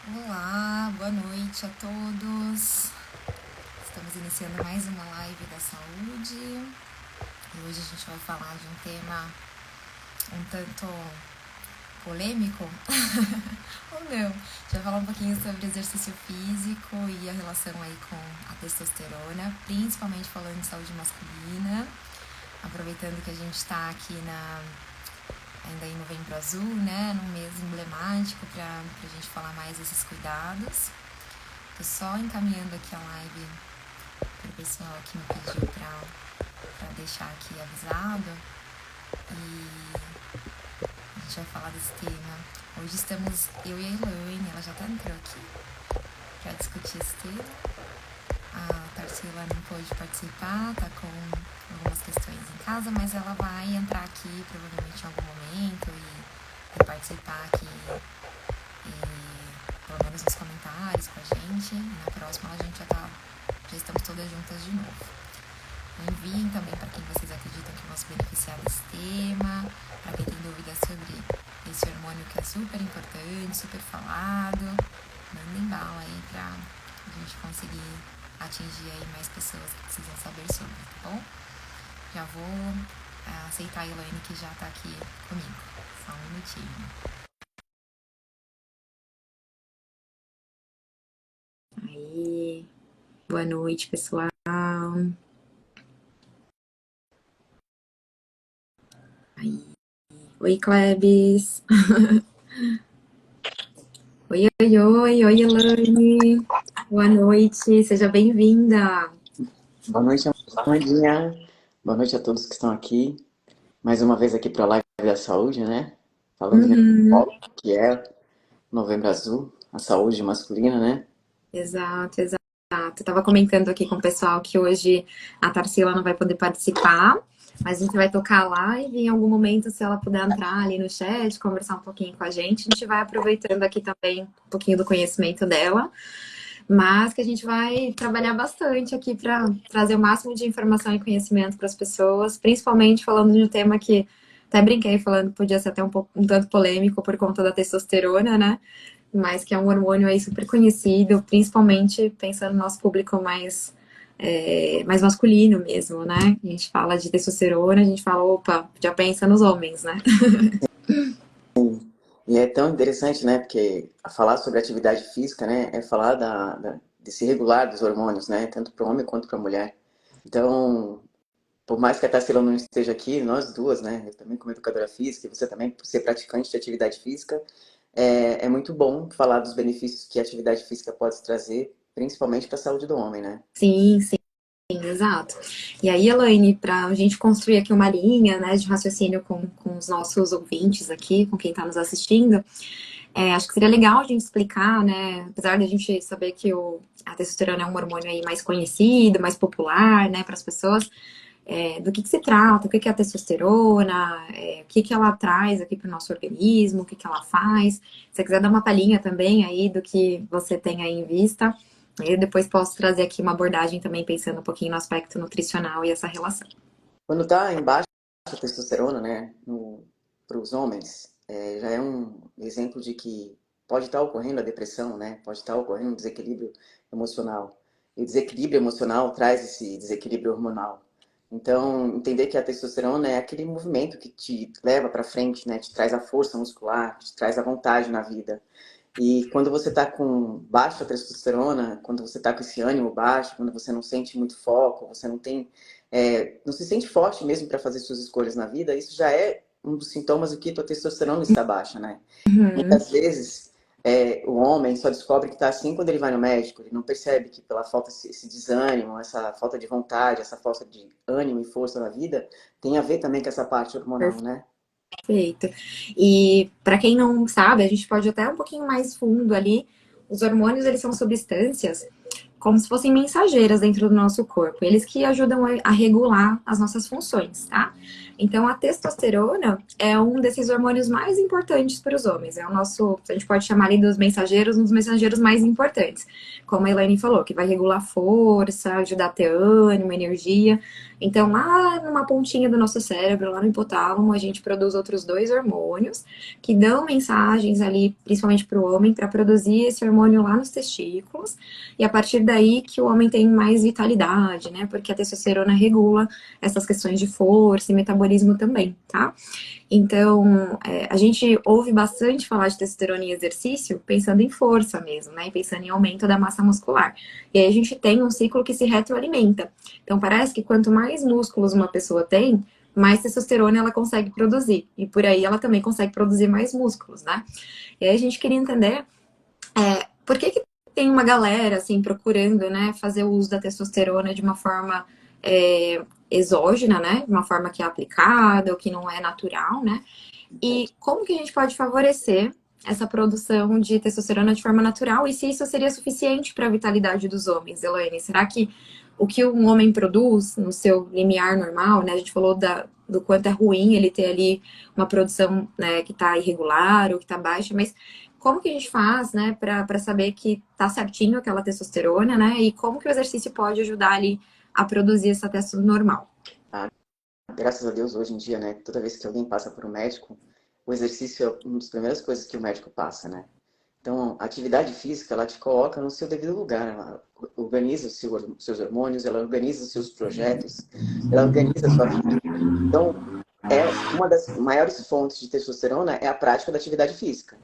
Olá, boa noite a todos. Estamos iniciando mais uma live da saúde e hoje a gente vai falar de um tema um tanto polêmico, ou não. A gente vai falar um pouquinho sobre exercício físico e a relação aí com a testosterona, principalmente falando de saúde masculina, aproveitando que a gente está aqui ainda em Novembro Azul, né, num mês emblemático para a gente falar mais desses cuidados. Tô só encaminhando aqui a live para o pessoal que me pediu para deixar aqui avisado. E a gente vai falar desse tema. Hoje estamos eu e a Elaine, ela já tá entrou aqui para discutir esse tema. A Tarsila não pôde participar, tá com algumas questões em casa, mas ela vai entrar aqui provavelmente em algum momento e participar aqui, pelo menos nos comentários com a gente. E na próxima a gente já estamos todas juntas de novo. Enviem também para quem vocês acreditam que vão se beneficiar desse tema, para quem tem dúvidas sobre esse hormônio que é super importante, super falado. Mandem bala aí para a gente conseguir atingir aí mais pessoas que precisam saber sobre, tá bom? Já vou aceitar a Elaine que já tá aqui comigo. Só um minutinho. Aí, boa noite, pessoal. Aí. Oi, Klebs. Oi, Elaine. Boa noite, seja bem-vinda. Boa noite, Amandinha. Boa noite a todos que estão aqui. Mais uma vez aqui para a Live da Saúde, né? Falando que é Novembro Azul, a saúde masculina, né? Exato. Eu tava comentando aqui com o pessoal que hoje a Tarsila não vai poder participar, mas a gente vai tocar a live em algum momento, se ela puder entrar ali no chat, conversar um pouquinho com a gente vai aproveitando aqui também um pouquinho do conhecimento dela, mas que a gente vai trabalhar bastante aqui para trazer o máximo de informação e conhecimento para as pessoas, principalmente falando de um tema que até brinquei falando que podia ser até um tanto polêmico por conta da testosterona, né? Mas que é um hormônio aí super conhecido, principalmente pensando no nosso público mais masculino mesmo, né? A gente fala de testosterona, a gente fala, opa, já pensa nos homens, né? E é tão interessante, né? Porque falar sobre atividade física, né? É falar desse regular dos hormônios, né? Tanto para o homem quanto para a mulher. Então, por mais que a Tarsila não esteja aqui, nós duas, né? Eu também como educadora física, e você também por ser praticante de atividade física, é muito bom falar dos benefícios que a atividade física pode trazer, principalmente para a saúde do homem, né? Sim, exato. E aí, Elaine, para a gente construir aqui uma linha, né, de raciocínio com os nossos ouvintes aqui, com quem está nos assistindo, acho que seria legal a gente explicar, né, apesar de a gente saber que a testosterona é um hormônio aí mais conhecido, mais popular, né, para as pessoas, do que se trata, o que é a testosterona, o que ela traz aqui para o nosso organismo, o que ela faz. Se você quiser dar uma palhinha também aí do que você tem aí em vista, eu depois posso trazer aqui uma abordagem também pensando um pouquinho no aspecto nutricional e essa relação. Quando está em baixa testosterona, né, para os homens, já é um exemplo de que pode estar ocorrendo a depressão, né, pode estar ocorrendo um desequilíbrio emocional. E o desequilíbrio emocional traz esse desequilíbrio hormonal. Então, entender que a testosterona é aquele movimento que te leva para frente, né, te traz a força muscular, te traz a vontade na vida. E quando você está com baixa testosterona, quando você está com esse ânimo baixo, quando você não sente muito foco, você não se sente forte mesmo para fazer suas escolhas na vida, isso já é um dos sintomas do que tua testosterona está baixa, né? Uhum. Muitas vezes o homem só descobre que está assim quando ele vai no médico, ele não percebe que pela falta esse desânimo, essa falta de vontade, essa falta de ânimo e força na vida, tem a ver também com essa parte hormonal, né? Perfeito. E para quem não sabe, a gente pode até um pouquinho mais fundo ali. Os hormônios, eles são substâncias como se fossem mensageiras dentro do nosso corpo. Eles que ajudam a regular as nossas funções, tá? Então, a testosterona é um desses hormônios mais importantes para os homens. É o nosso, a gente pode chamar ali dos mensageiros, um dos mensageiros mais importantes. Como a Elaine falou, que vai regular força, ajudar a ter ânimo, energia. Então, lá numa pontinha do nosso cérebro, lá no hipotálamo, a gente produz outros dois hormônios que dão mensagens ali, principalmente para o homem, para produzir esse hormônio lá nos testículos. E a partir daí que o homem tem mais vitalidade, né? Porque a testosterona regula essas questões de força e metabolismo também, tá? Então, a gente ouve bastante falar de testosterona em exercício pensando em força mesmo, né? E pensando em aumento da massa muscular. E aí a gente tem um ciclo que se retroalimenta. Então, parece que quanto mais músculos uma pessoa tem, mais testosterona ela consegue produzir. E por aí ela também consegue produzir mais músculos, né? E aí a gente queria entender por que tem uma galera, assim, procurando, né, fazer o uso da testosterona de uma forma exógena, né? De uma forma que é aplicada ou que não é natural, né? E como que a gente pode favorecer essa produção de testosterona de forma natural e se isso seria suficiente para a vitalidade dos homens, Elaine? Será que o que um homem produz no seu limiar normal, né? A gente falou do quanto é ruim ele ter ali uma produção, né, que está irregular ou que está baixa, mas como que a gente faz, né, para saber que tá certinho aquela testosterona, né? E como que o exercício pode ajudar ali a produzir essa testosterona normal? Ah, graças a Deus, hoje em dia, né, toda vez que alguém passa por um médico, o exercício é uma das primeiras coisas que o médico passa, né? Então, a atividade física, ela te coloca no seu devido lugar, ela organiza os seus hormônios, ela organiza os seus projetos, ela organiza a sua vida. Então, uma das maiores fontes de testosterona é a prática da atividade física.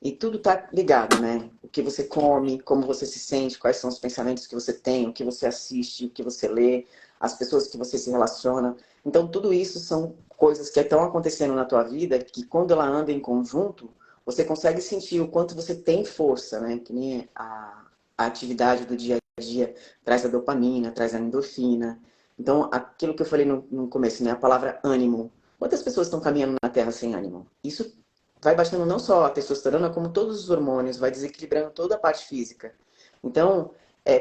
E tudo está ligado, né? O que você come, como você se sente, quais são os pensamentos que você tem, o que você assiste, o que você lê, as pessoas que você se relaciona. Então, tudo isso são coisas que estão acontecendo na tua vida que, quando ela anda em conjunto, você consegue sentir o quanto você tem força, né? Que nem a atividade do dia a dia traz a dopamina, traz a endorfina. Então, aquilo que eu falei no começo, né? A palavra ânimo. Quantas pessoas estão caminhando na Terra sem ânimo? Isso vai baixando não só a testosterona, como todos os hormônios, vai desequilibrando toda a parte física. Então,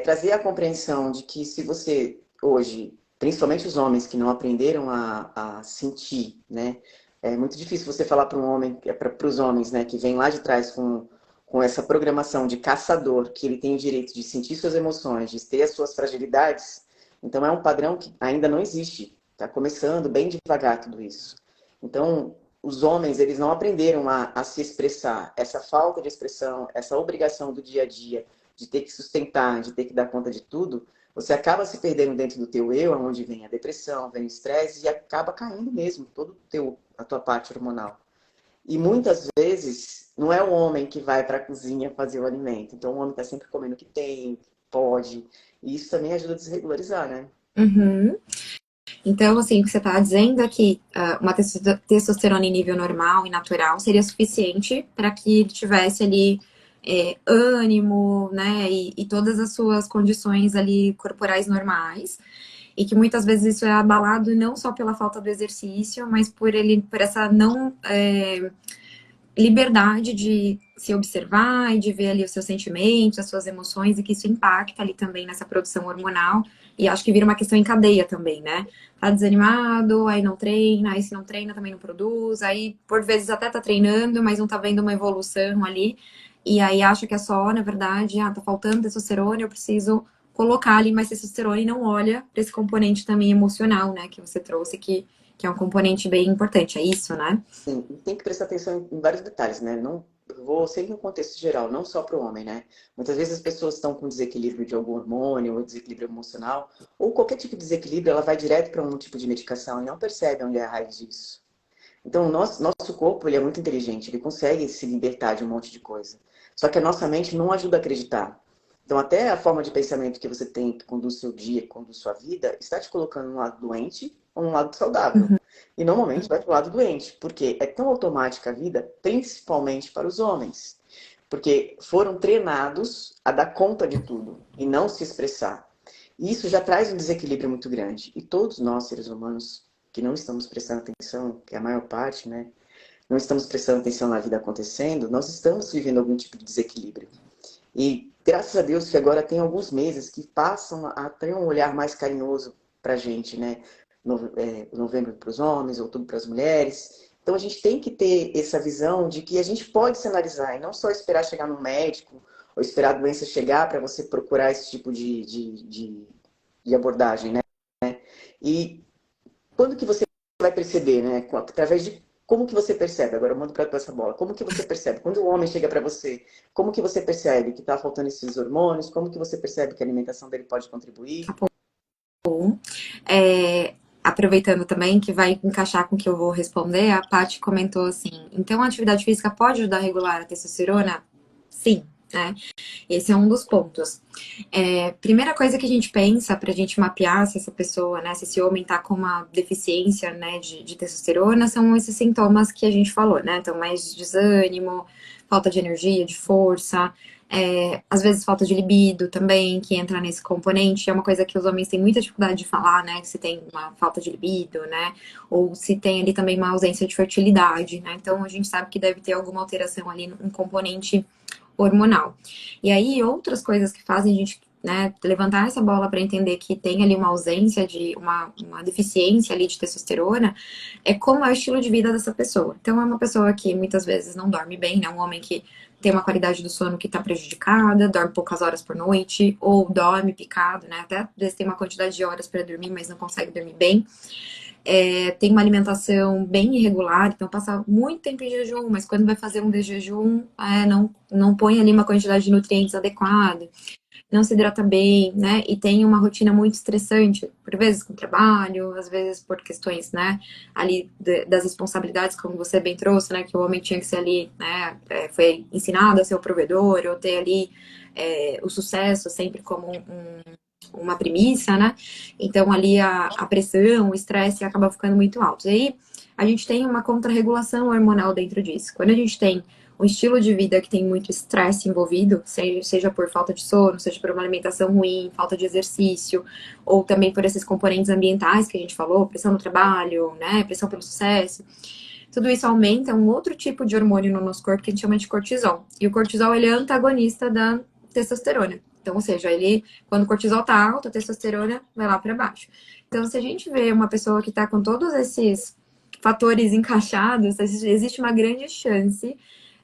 trazer a compreensão de que se você hoje, principalmente os homens que não aprenderam a sentir, né? É muito difícil você falar para um homem, para os homens, né, que vem lá de trás com essa programação de caçador, que ele tem o direito de sentir suas emoções, de ter as suas fragilidades. Então, é um padrão que ainda não existe. Está começando bem devagar tudo isso. Então, os homens, eles não aprenderam a se expressar. Essa falta de expressão, essa obrigação do dia a dia, de ter que sustentar, de ter que dar conta de tudo, você acaba se perdendo dentro do teu eu, onde vem a depressão, vem o estresse e acaba caindo mesmo a tua parte hormonal. E muitas vezes não é o homem que vai para a cozinha fazer o alimento. Então o homem está sempre comendo o que tem, pode. E isso também ajuda a desregularizar, né? Uhum. Então, assim, o que você está dizendo é que uma testosterona em nível normal e natural seria suficiente para que ele tivesse ali ânimo, né, e todas as suas condições ali corporais normais, e que muitas vezes isso é abalado não só pela falta do exercício, mas por essa não liberdade de se observar e de ver ali os seus sentimentos, as suas emoções, e que isso impacta ali também nessa produção hormonal. E acho que vira uma questão em cadeia também, né? Tá desanimado, aí não treina, aí se não treina também não produz, aí por vezes até tá treinando, mas não tá vendo uma evolução ali. E aí acha que é só, na verdade, tá faltando testosterona, eu preciso colocar ali mais testosterona e não olha para esse componente também emocional, né, que você trouxe, que é um componente bem importante, é isso, né? Sim, e tem que prestar atenção em vários detalhes, né? Não, eu vou sempre no contexto geral, não só para o homem, né? Muitas vezes as pessoas estão com desequilíbrio de algum hormônio ou desequilíbrio emocional, ou qualquer tipo de desequilíbrio, ela vai direto para um tipo de medicação e não percebe onde é a raiz disso. Então, o nosso corpo, ele é muito inteligente, ele consegue se libertar de um monte de coisa. Só que a nossa mente não ajuda a acreditar. Então, até a forma de pensamento que você tem, que conduz seu dia, que conduz sua vida, está te colocando num lado doente ou num lado saudável. E normalmente vai para o lado doente, porque é tão automática a vida, principalmente para os homens. Porque foram treinados a dar conta de tudo e não se expressar. E isso já traz um desequilíbrio muito grande. E todos nós, seres humanos, que não estamos prestando atenção, que é a maior parte, né? Não estamos prestando atenção na vida acontecendo, nós estamos vivendo algum tipo de desequilíbrio. E graças a Deus que agora tem alguns meses que passam a ter um olhar mais carinhoso para a gente, né? Novembro para os homens, outubro para as mulheres. Então a gente tem que ter essa visão de que a gente pode se analisar e não só esperar chegar no médico ou esperar a doença chegar para você procurar esse tipo de abordagem, né? E quando que você vai perceber, né? Através de como que você percebe? Agora eu mando para essa bola. Como que você percebe? Quando o homem chega para você, como que você percebe que está faltando esses hormônios? Como que você percebe que a alimentação dele pode contribuir? É, aproveitando também, que vai encaixar com o que eu vou responder, a Paty comentou assim: então a atividade física pode ajudar a regular a testosterona? Sim, né? Esse é um dos pontos. Primeira coisa que a gente pensa para a gente mapear se essa pessoa, né, se esse homem está com uma deficiência, né, de testosterona, são esses sintomas que a gente falou, né? Então, mais desânimo, falta de energia, de força, às vezes falta de libido também, que entra nesse componente. É uma coisa que os homens têm muita dificuldade de falar, né? Que se tem uma falta de libido, né? Ou se tem ali também uma ausência de fertilidade, né? Então, a gente sabe que deve ter alguma alteração ali, um componente hormonal. E aí, outras coisas que fazem a gente, né, levantar essa bola para entender que tem ali uma ausência de uma deficiência ali de testosterona, é como é o estilo de vida dessa pessoa. Então, é uma pessoa que muitas vezes não dorme bem, né? Um homem que tem uma qualidade do sono que está prejudicada, dorme poucas horas por noite, ou dorme picado, né? Até às vezes tem uma quantidade de horas para dormir, mas não consegue dormir bem. Tem uma alimentação bem irregular, então passa muito tempo em jejum, mas quando vai fazer um de jejum, não põe ali uma quantidade de nutrientes adequada, não se hidrata bem, né? E tem uma rotina muito estressante, por vezes com trabalho, às vezes por questões, né, ali das responsabilidades, como você bem trouxe, né, que o homem tinha que ser ali, né, foi ensinado a ser o provedor, ou ter ali o sucesso sempre como uma premissa, né? Então ali a pressão, o estresse acaba ficando muito alto. E aí a gente tem uma contrarregulação hormonal dentro disso. Quando a gente tem um estilo de vida que tem muito estresse envolvido, seja por falta de sono, seja por uma alimentação ruim, falta de exercício, ou também por esses componentes ambientais que a gente falou, pressão no trabalho, né, pressão pelo sucesso, tudo isso aumenta um outro tipo de hormônio no nosso corpo que a gente chama de cortisol. E o cortisol, ele é antagonista da testosterona. Então, ou seja, ele, quando o cortisol tá alto, a testosterona vai lá para baixo. Então, se a gente vê uma pessoa que tá com todos esses fatores encaixados, existe uma grande chance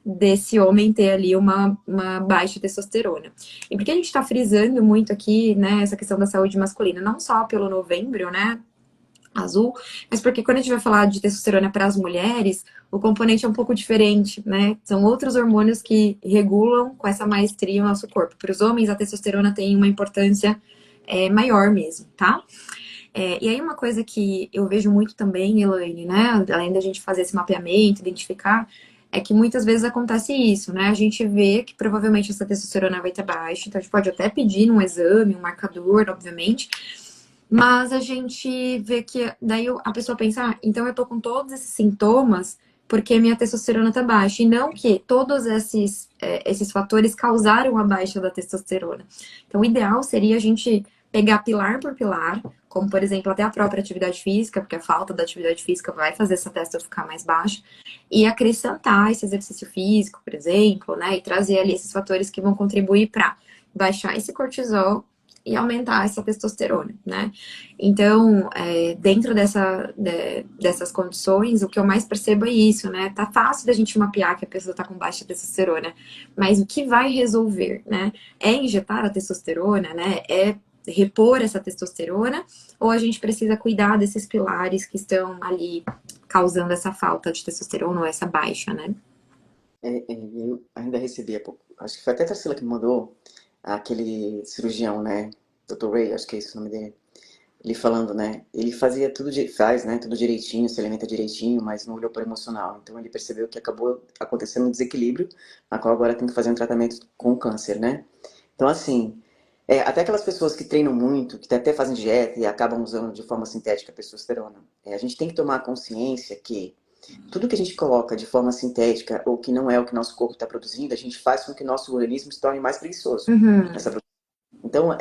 desse homem ter ali uma baixa testosterona. E por que a gente está frisando muito aqui, né, essa questão da saúde masculina? Não só pelo novembro, né, azul, mas porque quando a gente vai falar de testosterona para as mulheres, o componente é um pouco diferente, né? São outros hormônios que regulam com essa maestria o nosso corpo. Para os homens, a testosterona tem uma importância maior mesmo, tá? E aí uma coisa que eu vejo muito também, Elaine, né? Além da gente fazer esse mapeamento, identificar, é que muitas vezes acontece isso, né? A gente vê que provavelmente essa testosterona vai estar baixa, então a gente pode até pedir um exame, um marcador, obviamente, mas a gente vê que daí a pessoa pensa, então eu tô com todos esses sintomas porque minha testosterona tá baixa. E não que todos esses fatores causaram a baixa da testosterona. Então, o ideal seria a gente pegar pilar por pilar, como por exemplo, até a própria atividade física, porque a falta da atividade física vai fazer essa testo ficar mais baixa, e acrescentar esse exercício físico, por exemplo, né? E trazer ali esses fatores que vão contribuir para baixar esse cortisol e aumentar essa testosterona, né? Então, dentro dessas condições, o que eu mais percebo é isso, né? Tá fácil da gente mapear que a pessoa tá com baixa testosterona, mas o que vai resolver, né? É injetar a testosterona, né? É repor essa testosterona, ou a gente precisa cuidar desses pilares que estão ali causando essa falta de testosterona ou essa baixa, né? Eu ainda recebi há pouco, acho que foi até a Tarsila que me mandou, aquele cirurgião, né? Dr. Ray, acho que é esse o nome dele. Ele falando, né? Ele fazia tudo, faz, né? Tudo direitinho, se alimenta direitinho, mas não olhou para o emocional. Então ele percebeu que acabou acontecendo um desequilíbrio, na qual agora tem que fazer um tratamento com câncer, né? Então, assim, até aquelas pessoas que treinam muito, que até fazem dieta e acabam usando de forma sintética a testosterona, a gente tem que tomar consciência que tudo que a gente coloca de forma sintética ou que não é o que nosso corpo está produzindo, a gente faz com que nosso organismo se torne mais preguiçoso Uhum. nessa produção. Então,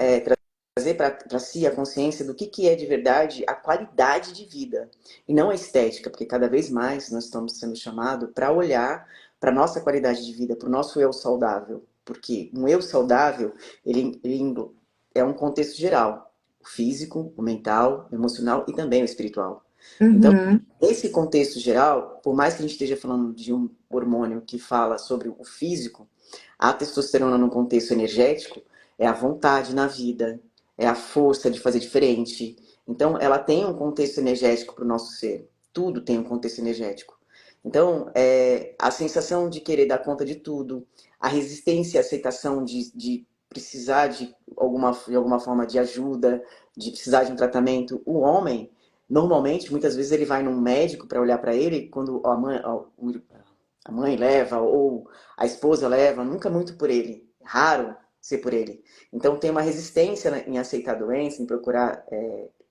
trazer para si a consciência do que é de verdade a qualidade de vida e não a estética, porque cada vez mais nós estamos sendo chamados para olhar para a nossa qualidade de vida, para o nosso eu saudável, porque um eu saudável ele é um contexto geral, o físico, o mental, o emocional e também o espiritual. Então, Uhum. esse contexto geral, por mais que a gente esteja falando de um hormônio que fala sobre o físico, a testosterona no contexto energético é a vontade na vida, é a força de fazer diferente, Então, ela tem um contexto energético para o nosso ser. Tudo tem um contexto energético. Então, a sensação de querer dar conta de tudo, a resistência e a aceitação de precisar de alguma forma de ajuda, de precisar de um tratamento. O homem, normalmente, muitas vezes ele vai num médico para olhar para ele, quando a mãe leva ou a esposa leva, nunca muito por ele. Raro ser por ele. Então, tem uma resistência em aceitar a doença, em procurar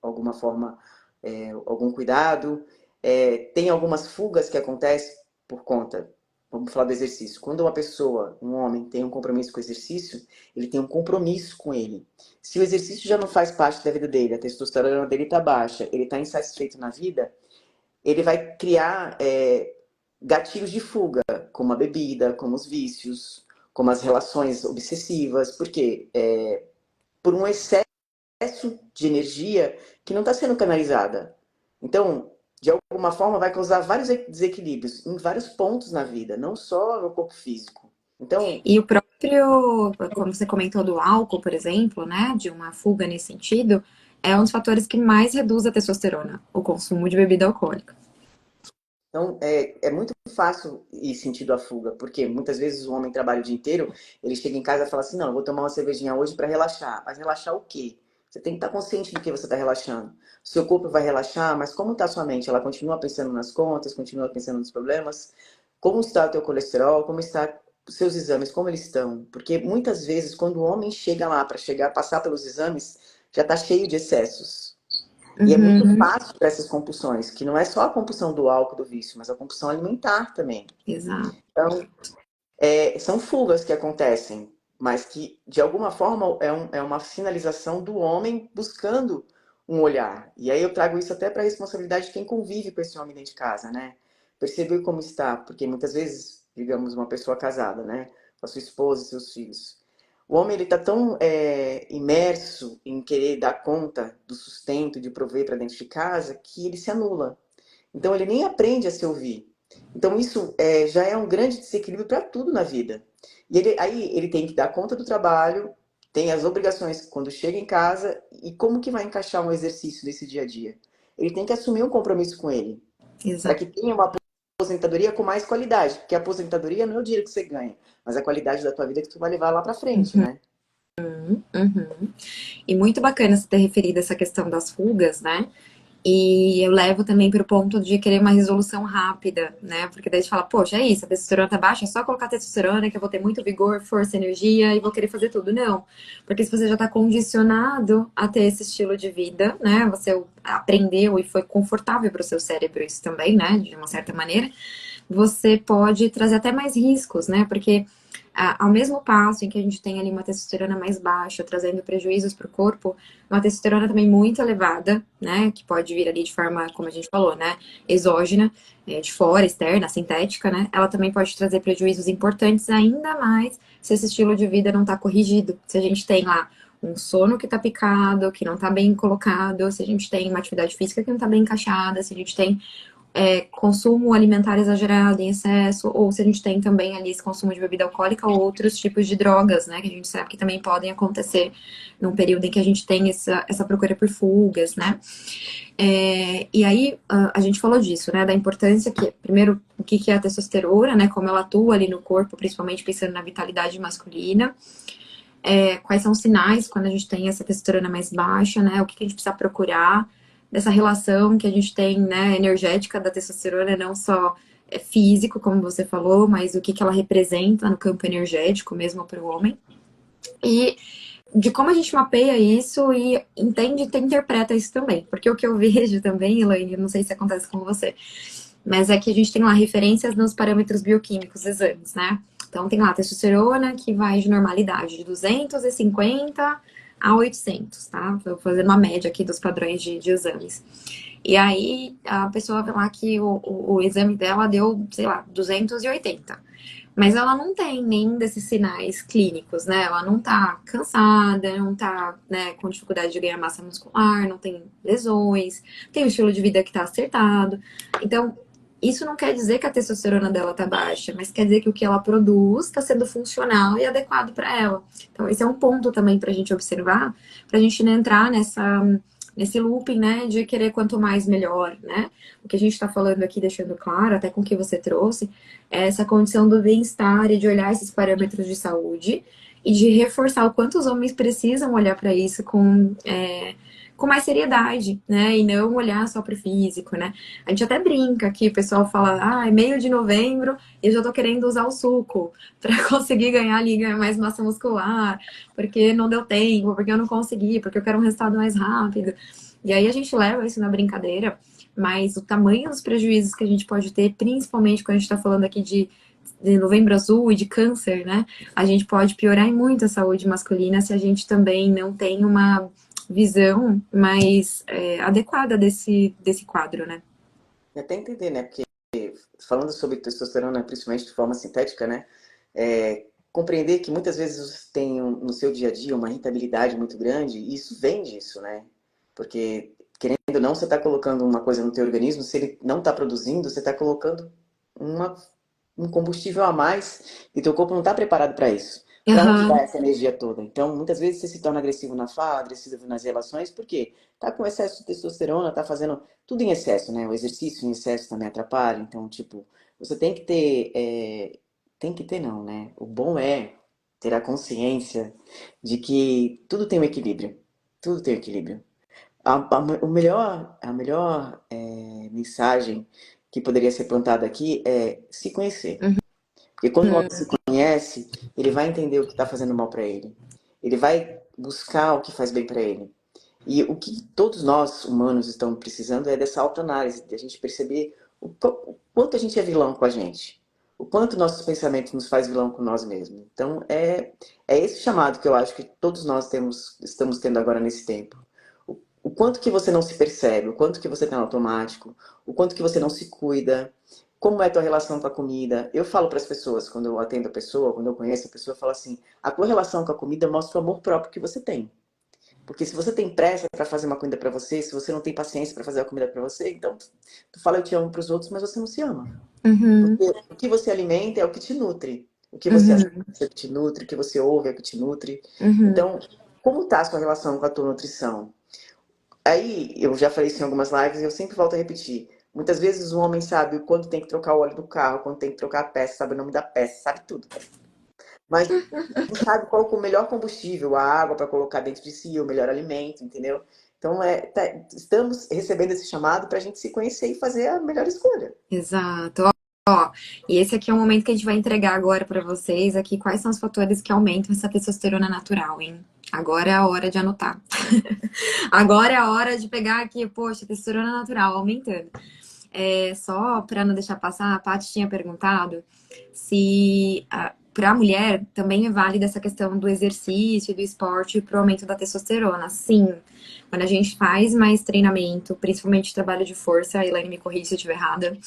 alguma forma, algum cuidado. Tem algumas fugas que acontecem por conta. Vamos falar do exercício. Quando uma pessoa, um homem, tem um compromisso com o exercício, ele tem um compromisso com ele. Se o exercício já não faz parte da vida dele, a testosterona dele está baixa, ele está insatisfeito na vida, ele vai criar gatilhos de fuga, como a bebida, como os vícios, como as relações obsessivas. Por quê? Por um excesso de energia que não está sendo canalizada. Então, de alguma forma, vai causar vários desequilíbrios em vários pontos na vida, não só no corpo físico. Então, E o próprio, como você comentou do álcool, por exemplo, né, de uma fuga nesse sentido, é um dos fatores que mais reduz a testosterona, o consumo de bebida alcoólica. Então, é muito fácil ir sentido a fuga, porque muitas vezes o homem trabalha o dia inteiro, ele chega em casa e fala assim, não, eu vou tomar uma cervejinha hoje para relaxar. Mas relaxar o quê? Você tem que estar consciente do que você está relaxando. Seu corpo vai relaxar, mas como está sua mente? Ela continua pensando nas contas, continua pensando nos problemas? Como está o teu colesterol? Como está os seus exames? Como eles estão? Porque muitas vezes, quando o homem chega lá para passar pelos exames, já está cheio de excessos. E é muito Uhum, fácil para essas compulsões, que não é só a compulsão do álcool, do vício, mas a compulsão alimentar também. exato. Então, são fugas que acontecem, mas que, de alguma forma, é uma sinalização do homem buscando um olhar. E aí eu trago isso até para a responsabilidade de quem convive com esse homem dentro de casa, né? Perceber como está, porque muitas vezes, digamos, uma pessoa casada, né? Com a sua esposa e seus filhos. O homem ele está tão imerso em querer dar conta do sustento, de prover para dentro de casa, que ele se anula. Então ele nem aprende a se ouvir. Então isso já é um grande desequilíbrio para tudo na vida. E aí ele tem que dar conta do trabalho, tem as obrigações quando chega em casa, e como que vai encaixar um exercício nesse dia a dia? Ele tem que assumir um compromisso com ele, para Exato. que tenha uma aposentadoria com mais qualidade, porque a aposentadoria não é o dinheiro que você ganha, mas a qualidade da tua vida que tu vai levar lá para frente, né? Uhum. E muito bacana você ter referido essa questão das fugas, né? E eu levo também para o ponto de querer uma resolução rápida, né? Porque daí a gente fala, poxa, é isso, a testosterona tá baixa, é só colocar testosterona que eu vou ter muito vigor, força, energia e vou querer fazer tudo. Não. Porque se você já está condicionado a ter esse estilo de vida, né? Você aprendeu e foi confortável para o seu cérebro isso também, né? De uma certa maneira, você pode trazer até mais riscos, né? Porque ao mesmo passo em que a gente tem ali uma testosterona mais baixa, trazendo prejuízos para o corpo, uma testosterona também muito elevada, né, que pode vir ali de forma, como a gente falou, né, exógena, de fora, externa, sintética, né, ela também pode trazer prejuízos importantes, ainda mais se esse estilo de vida não está corrigido. Se a gente tem lá um sono que está picado, que não está bem colocado, se a gente tem uma atividade física que não está bem encaixada, se a gente tem consumo alimentar exagerado, em excesso, ou se a gente tem também ali esse consumo de bebida alcoólica ou outros tipos de drogas, né, que a gente sabe que também podem acontecer num período em que a gente tem essa procura por fugas, né. E aí, a gente falou disso, né, da importância que, primeiro, o que é a testosterona, né, como ela atua ali no corpo, principalmente pensando na vitalidade masculina, quais são os sinais quando a gente tem essa testosterona mais baixa, né, o que a gente precisa procurar, dessa relação que a gente tem, né, energética da testosterona, não só físico, como você falou, mas o que ela representa no campo energético mesmo para o homem. E de como a gente mapeia isso e entende e interpreta isso também. Porque o que eu vejo também, Elaine, não sei se acontece com você, mas é que a gente tem lá referências nos parâmetros bioquímicos, exames, né? Então tem lá a testosterona que vai de normalidade de 250 a 800, tá? Vou fazer uma média aqui dos padrões de exames. E aí a pessoa vê lá que o exame dela deu, sei lá, 280. Mas ela não tem nenhum desses sinais clínicos, né? Ela não tá cansada, não tá, né, com dificuldade de ganhar massa muscular, não tem lesões, tem um estilo de vida que tá acertado. Então, isso não quer dizer que a testosterona dela tá baixa, mas quer dizer que o que ela produz está sendo funcional e adequado para ela. Então, esse é um ponto também para a gente observar, para a gente não entrar nesse looping, né, de querer quanto mais melhor, né? O que a gente está falando aqui, deixando claro, até com o que você trouxe, é essa condição do bem-estar e de olhar esses parâmetros de saúde e de reforçar o quanto os homens precisam olhar para isso com mais seriedade, né? E não olhar só para o físico, né? A gente até brinca aqui, o pessoal fala, ah, é meio de novembro e eu já tô querendo usar o suco para conseguir ganhar ali, ganhar mais massa muscular, porque não deu tempo, porque eu não consegui, porque eu quero um resultado mais rápido. E aí a gente leva isso na brincadeira, mas o tamanho dos prejuízos que a gente pode ter, principalmente quando a gente está falando aqui de novembro azul e de câncer, né? A gente pode piorar em muito a saúde masculina se a gente também não tem uma visão mais adequada desse quadro, né? E até entender, né? Porque falando sobre testosterona, principalmente de forma sintética, né? Compreender que muitas vezes você tem no seu dia a dia uma irritabilidade muito grande, e isso vem disso, né? Porque, querendo ou não, você está colocando uma coisa no teu organismo, se ele não está produzindo, você está colocando uma, um combustível a mais e teu corpo não está preparado para isso. Para onde Aham. vai essa energia toda? Então, muitas vezes você se torna agressivo na fala, agressivo nas relações, por quê? Tá com excesso de testosterona, tá fazendo tudo em excesso, né? O exercício em excesso também atrapalha. Então, tipo, você tem que ter, tem que ter não, né? O bom é ter a consciência de que tudo tem um equilíbrio. Tudo tem um equilíbrio. A melhor mensagem que poderia ser plantada aqui é se conhecer. Porque quando o homem se conhece, ele vai entender o que está fazendo mal para ele. Ele vai buscar o que faz bem para ele. E o que todos nós, humanos, estamos precisando é dessa autoanálise, de a gente perceber o quanto a gente é vilão com a gente. O quanto nossos pensamentos nos faz vilão com nós mesmos. Então, é esse chamado que eu acho que todos nós estamos tendo agora nesse tempo. O quanto que você não se percebe, o quanto que você está no automático, o quanto que você não se cuida, como é a tua relação com a comida. Eu falo para as pessoas, quando eu atendo a pessoa, quando eu conheço a pessoa, eu falo assim, a tua relação com a comida mostra o amor próprio que você tem. Porque se você tem pressa para fazer uma comida para você, se você não tem paciência para fazer a comida para você, então tu fala eu te amo para os outros, mas você não se ama. Uhum. Porque o que você alimenta é o que te nutre. O que você assiste Uhum. é o que te nutre, o que você ouve é o que te nutre. Uhum. Então, como tá a sua relação com a tua nutrição? Aí, eu já falei isso em algumas lives e eu sempre volto a repetir. Muitas vezes o homem sabe quando tem que trocar o óleo do carro, quando tem que trocar a peça, sabe o nome da peça, sabe tudo. Mas não sabe qual é o melhor combustível, a água para colocar dentro de si, o melhor alimento, entendeu? Então, estamos recebendo esse chamado para a gente se conhecer e fazer a melhor escolha. Exato. Ó, e esse aqui é o momento que a gente vai entregar agora para vocês aqui quais são os fatores que aumentam essa testosterona natural, hein? Agora é a hora de anotar. Agora é a hora de pegar aqui, poxa, testosterona natural aumentando. Só para não deixar passar, a Paty tinha perguntado se para a mulher também é válida essa questão do exercício, do esporte para o aumento da testosterona. Sim, quando a gente faz mais treinamento, principalmente trabalho de força, a Elaine me corrige se eu estiver errada,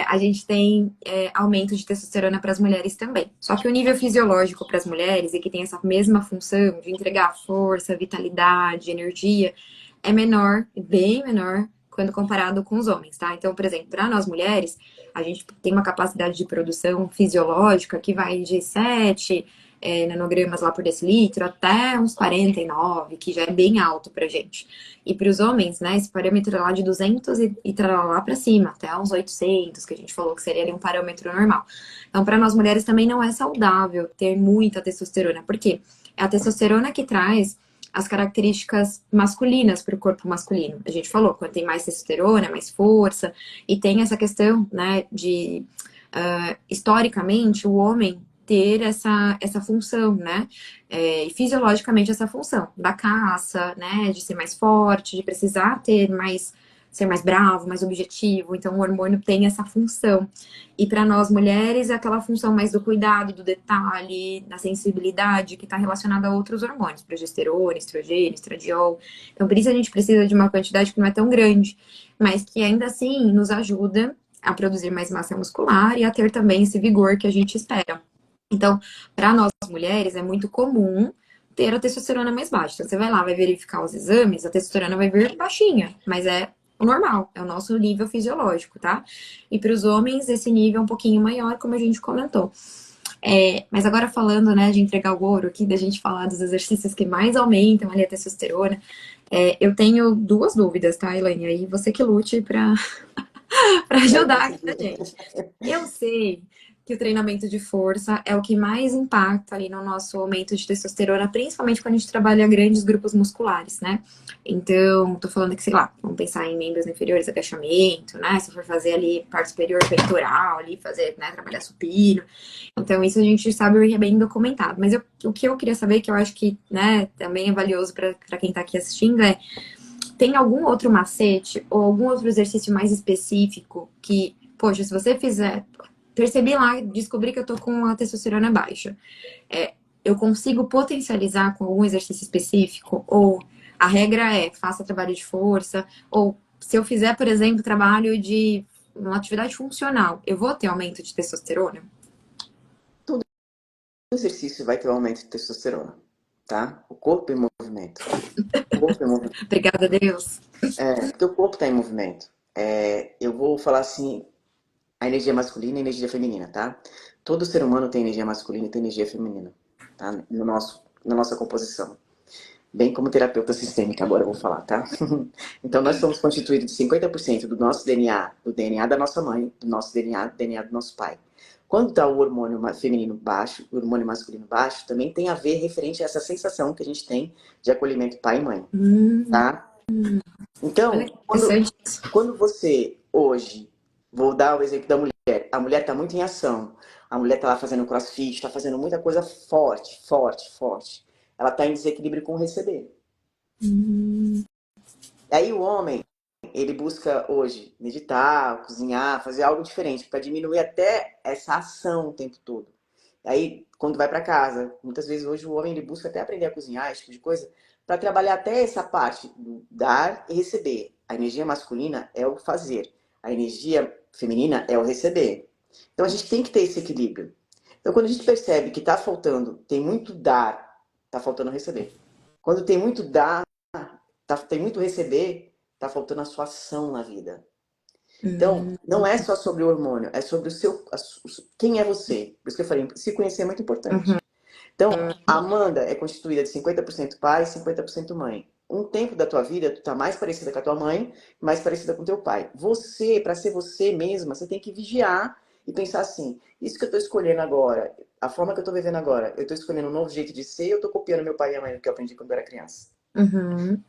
a gente tem aumento de testosterona para as mulheres também. Só que o nível fisiológico para as mulheres, e que tem essa mesma função de entregar força, vitalidade, energia, é menor, bem menor, quando comparado com os homens, tá? Então, por exemplo, para nós mulheres, a gente tem uma capacidade de produção fisiológica que vai de 7 nanogramas lá por decilitro até uns 49, que já é bem alto pra gente. E para os homens, né, esse parâmetro é lá de 200 e lá para cima, até uns 800, que a gente falou que seria ali um parâmetro normal. Então, para nós mulheres também não é saudável ter muita testosterona, porque é a testosterona que traz as características masculinas para o corpo masculino. A gente falou, quando tem mais testosterona, mais força, e tem essa questão, né, de historicamente o homem ter essa função, né, e fisiologicamente essa função da caça, né, de ser mais forte, de precisar ter mais ser mais bravo, mais objetivo. Então, o hormônio tem essa função. E para nós mulheres, é aquela função mais do cuidado, do detalhe, da sensibilidade, que está relacionada a outros hormônios, progesterona, estrogênio, estradiol. Então, por isso a gente precisa de uma quantidade que não é tão grande, mas que ainda assim nos ajuda a produzir mais massa muscular e a ter também esse vigor que a gente espera. Então, para nós mulheres, é muito comum ter a testosterona mais baixa. Então, você vai lá, vai verificar os exames, a testosterona vai vir baixinha, mas é o normal, é o nosso nível fisiológico, tá? E para os homens, esse nível é um pouquinho maior, como a gente comentou. Mas agora falando, né, de entregar o ouro aqui, da gente falar dos exercícios que mais aumentam ali a testosterona, eu tenho duas dúvidas, tá, Elaine? Aí você que lute pra, pra Vai ajudar aqui conseguir. a gente. Eu sei que o treinamento de força é o que mais impacta ali no nosso aumento de testosterona, principalmente quando a gente trabalha grandes grupos musculares, né? Então, tô falando que, sei lá, vamos pensar em membros inferiores, agachamento, né? Se for fazer ali parte superior peitoral, ali, fazer, né, trabalhar supino. Então, isso a gente sabe e é bem documentado. Mas o que eu queria saber, que eu acho que, né, também é valioso para quem tá aqui assistindo, tem algum outro macete ou algum outro exercício mais específico que, poxa, se você fizer, percebi lá, descobri que eu tô com a testosterona baixa. Eu consigo potencializar com algum exercício específico? Ou a regra é faça trabalho de força? Ou se eu fizer, por exemplo, trabalho de uma atividade funcional, eu vou ter aumento de testosterona? Todo exercício vai ter um aumento de testosterona, tá? O corpo em movimento. O corpo em movimento. Obrigada a Deus. Porque o corpo está em movimento. Eu vou falar assim, a energia masculina e a energia feminina, tá? Todo ser humano tem energia masculina e tem energia feminina, tá? Na nossa composição. Bem como terapeuta sistêmica, agora eu vou falar, tá? Então, nós somos constituídos de 50% do nosso DNA, do DNA da nossa mãe, do nosso DNA, do DNA do nosso pai. Quando está o hormônio feminino baixo, o hormônio masculino baixo, também tem a ver referente a essa sensação que a gente tem de acolhimento pai e mãe, tá? Olha Então, que interessante isso. quando você, hoje, vou dar o exemplo da mulher, a mulher está muito em ação, a mulher está lá fazendo crossfit, está fazendo muita coisa forte, forte, forte. Ela está em desequilíbrio com o receber. Aí o homem, ele busca hoje meditar, cozinhar, fazer algo diferente para diminuir até essa ação o tempo todo. Aí, quando vai para casa, muitas vezes hoje o homem ele busca até aprender a cozinhar, esse tipo de coisa, para trabalhar até essa parte do dar e receber. A energia masculina é o fazer, a energia feminina é o receber. Então a gente tem que ter esse equilíbrio. Então quando a gente percebe que está faltando, tem muito dar, está faltando receber. Quando tem muito dar, tem muito receber, está faltando a sua ação na vida. Então, não é só sobre o hormônio, é sobre quem é você. Por isso que eu falei, se conhecer é muito importante. Então, a Amanda é constituída de 50% pai e 50% mãe. Um tempo da tua vida, tu tá mais parecida com a tua mãe, mais parecida com teu pai. Você, para ser você mesma, você tem que vigiar e pensar assim, isso que eu tô escolhendo agora, a forma que eu tô vivendo agora, eu tô escolhendo um novo jeito de ser, eu tô copiando meu pai e a mãe que eu aprendi quando eu era criança. Uhum.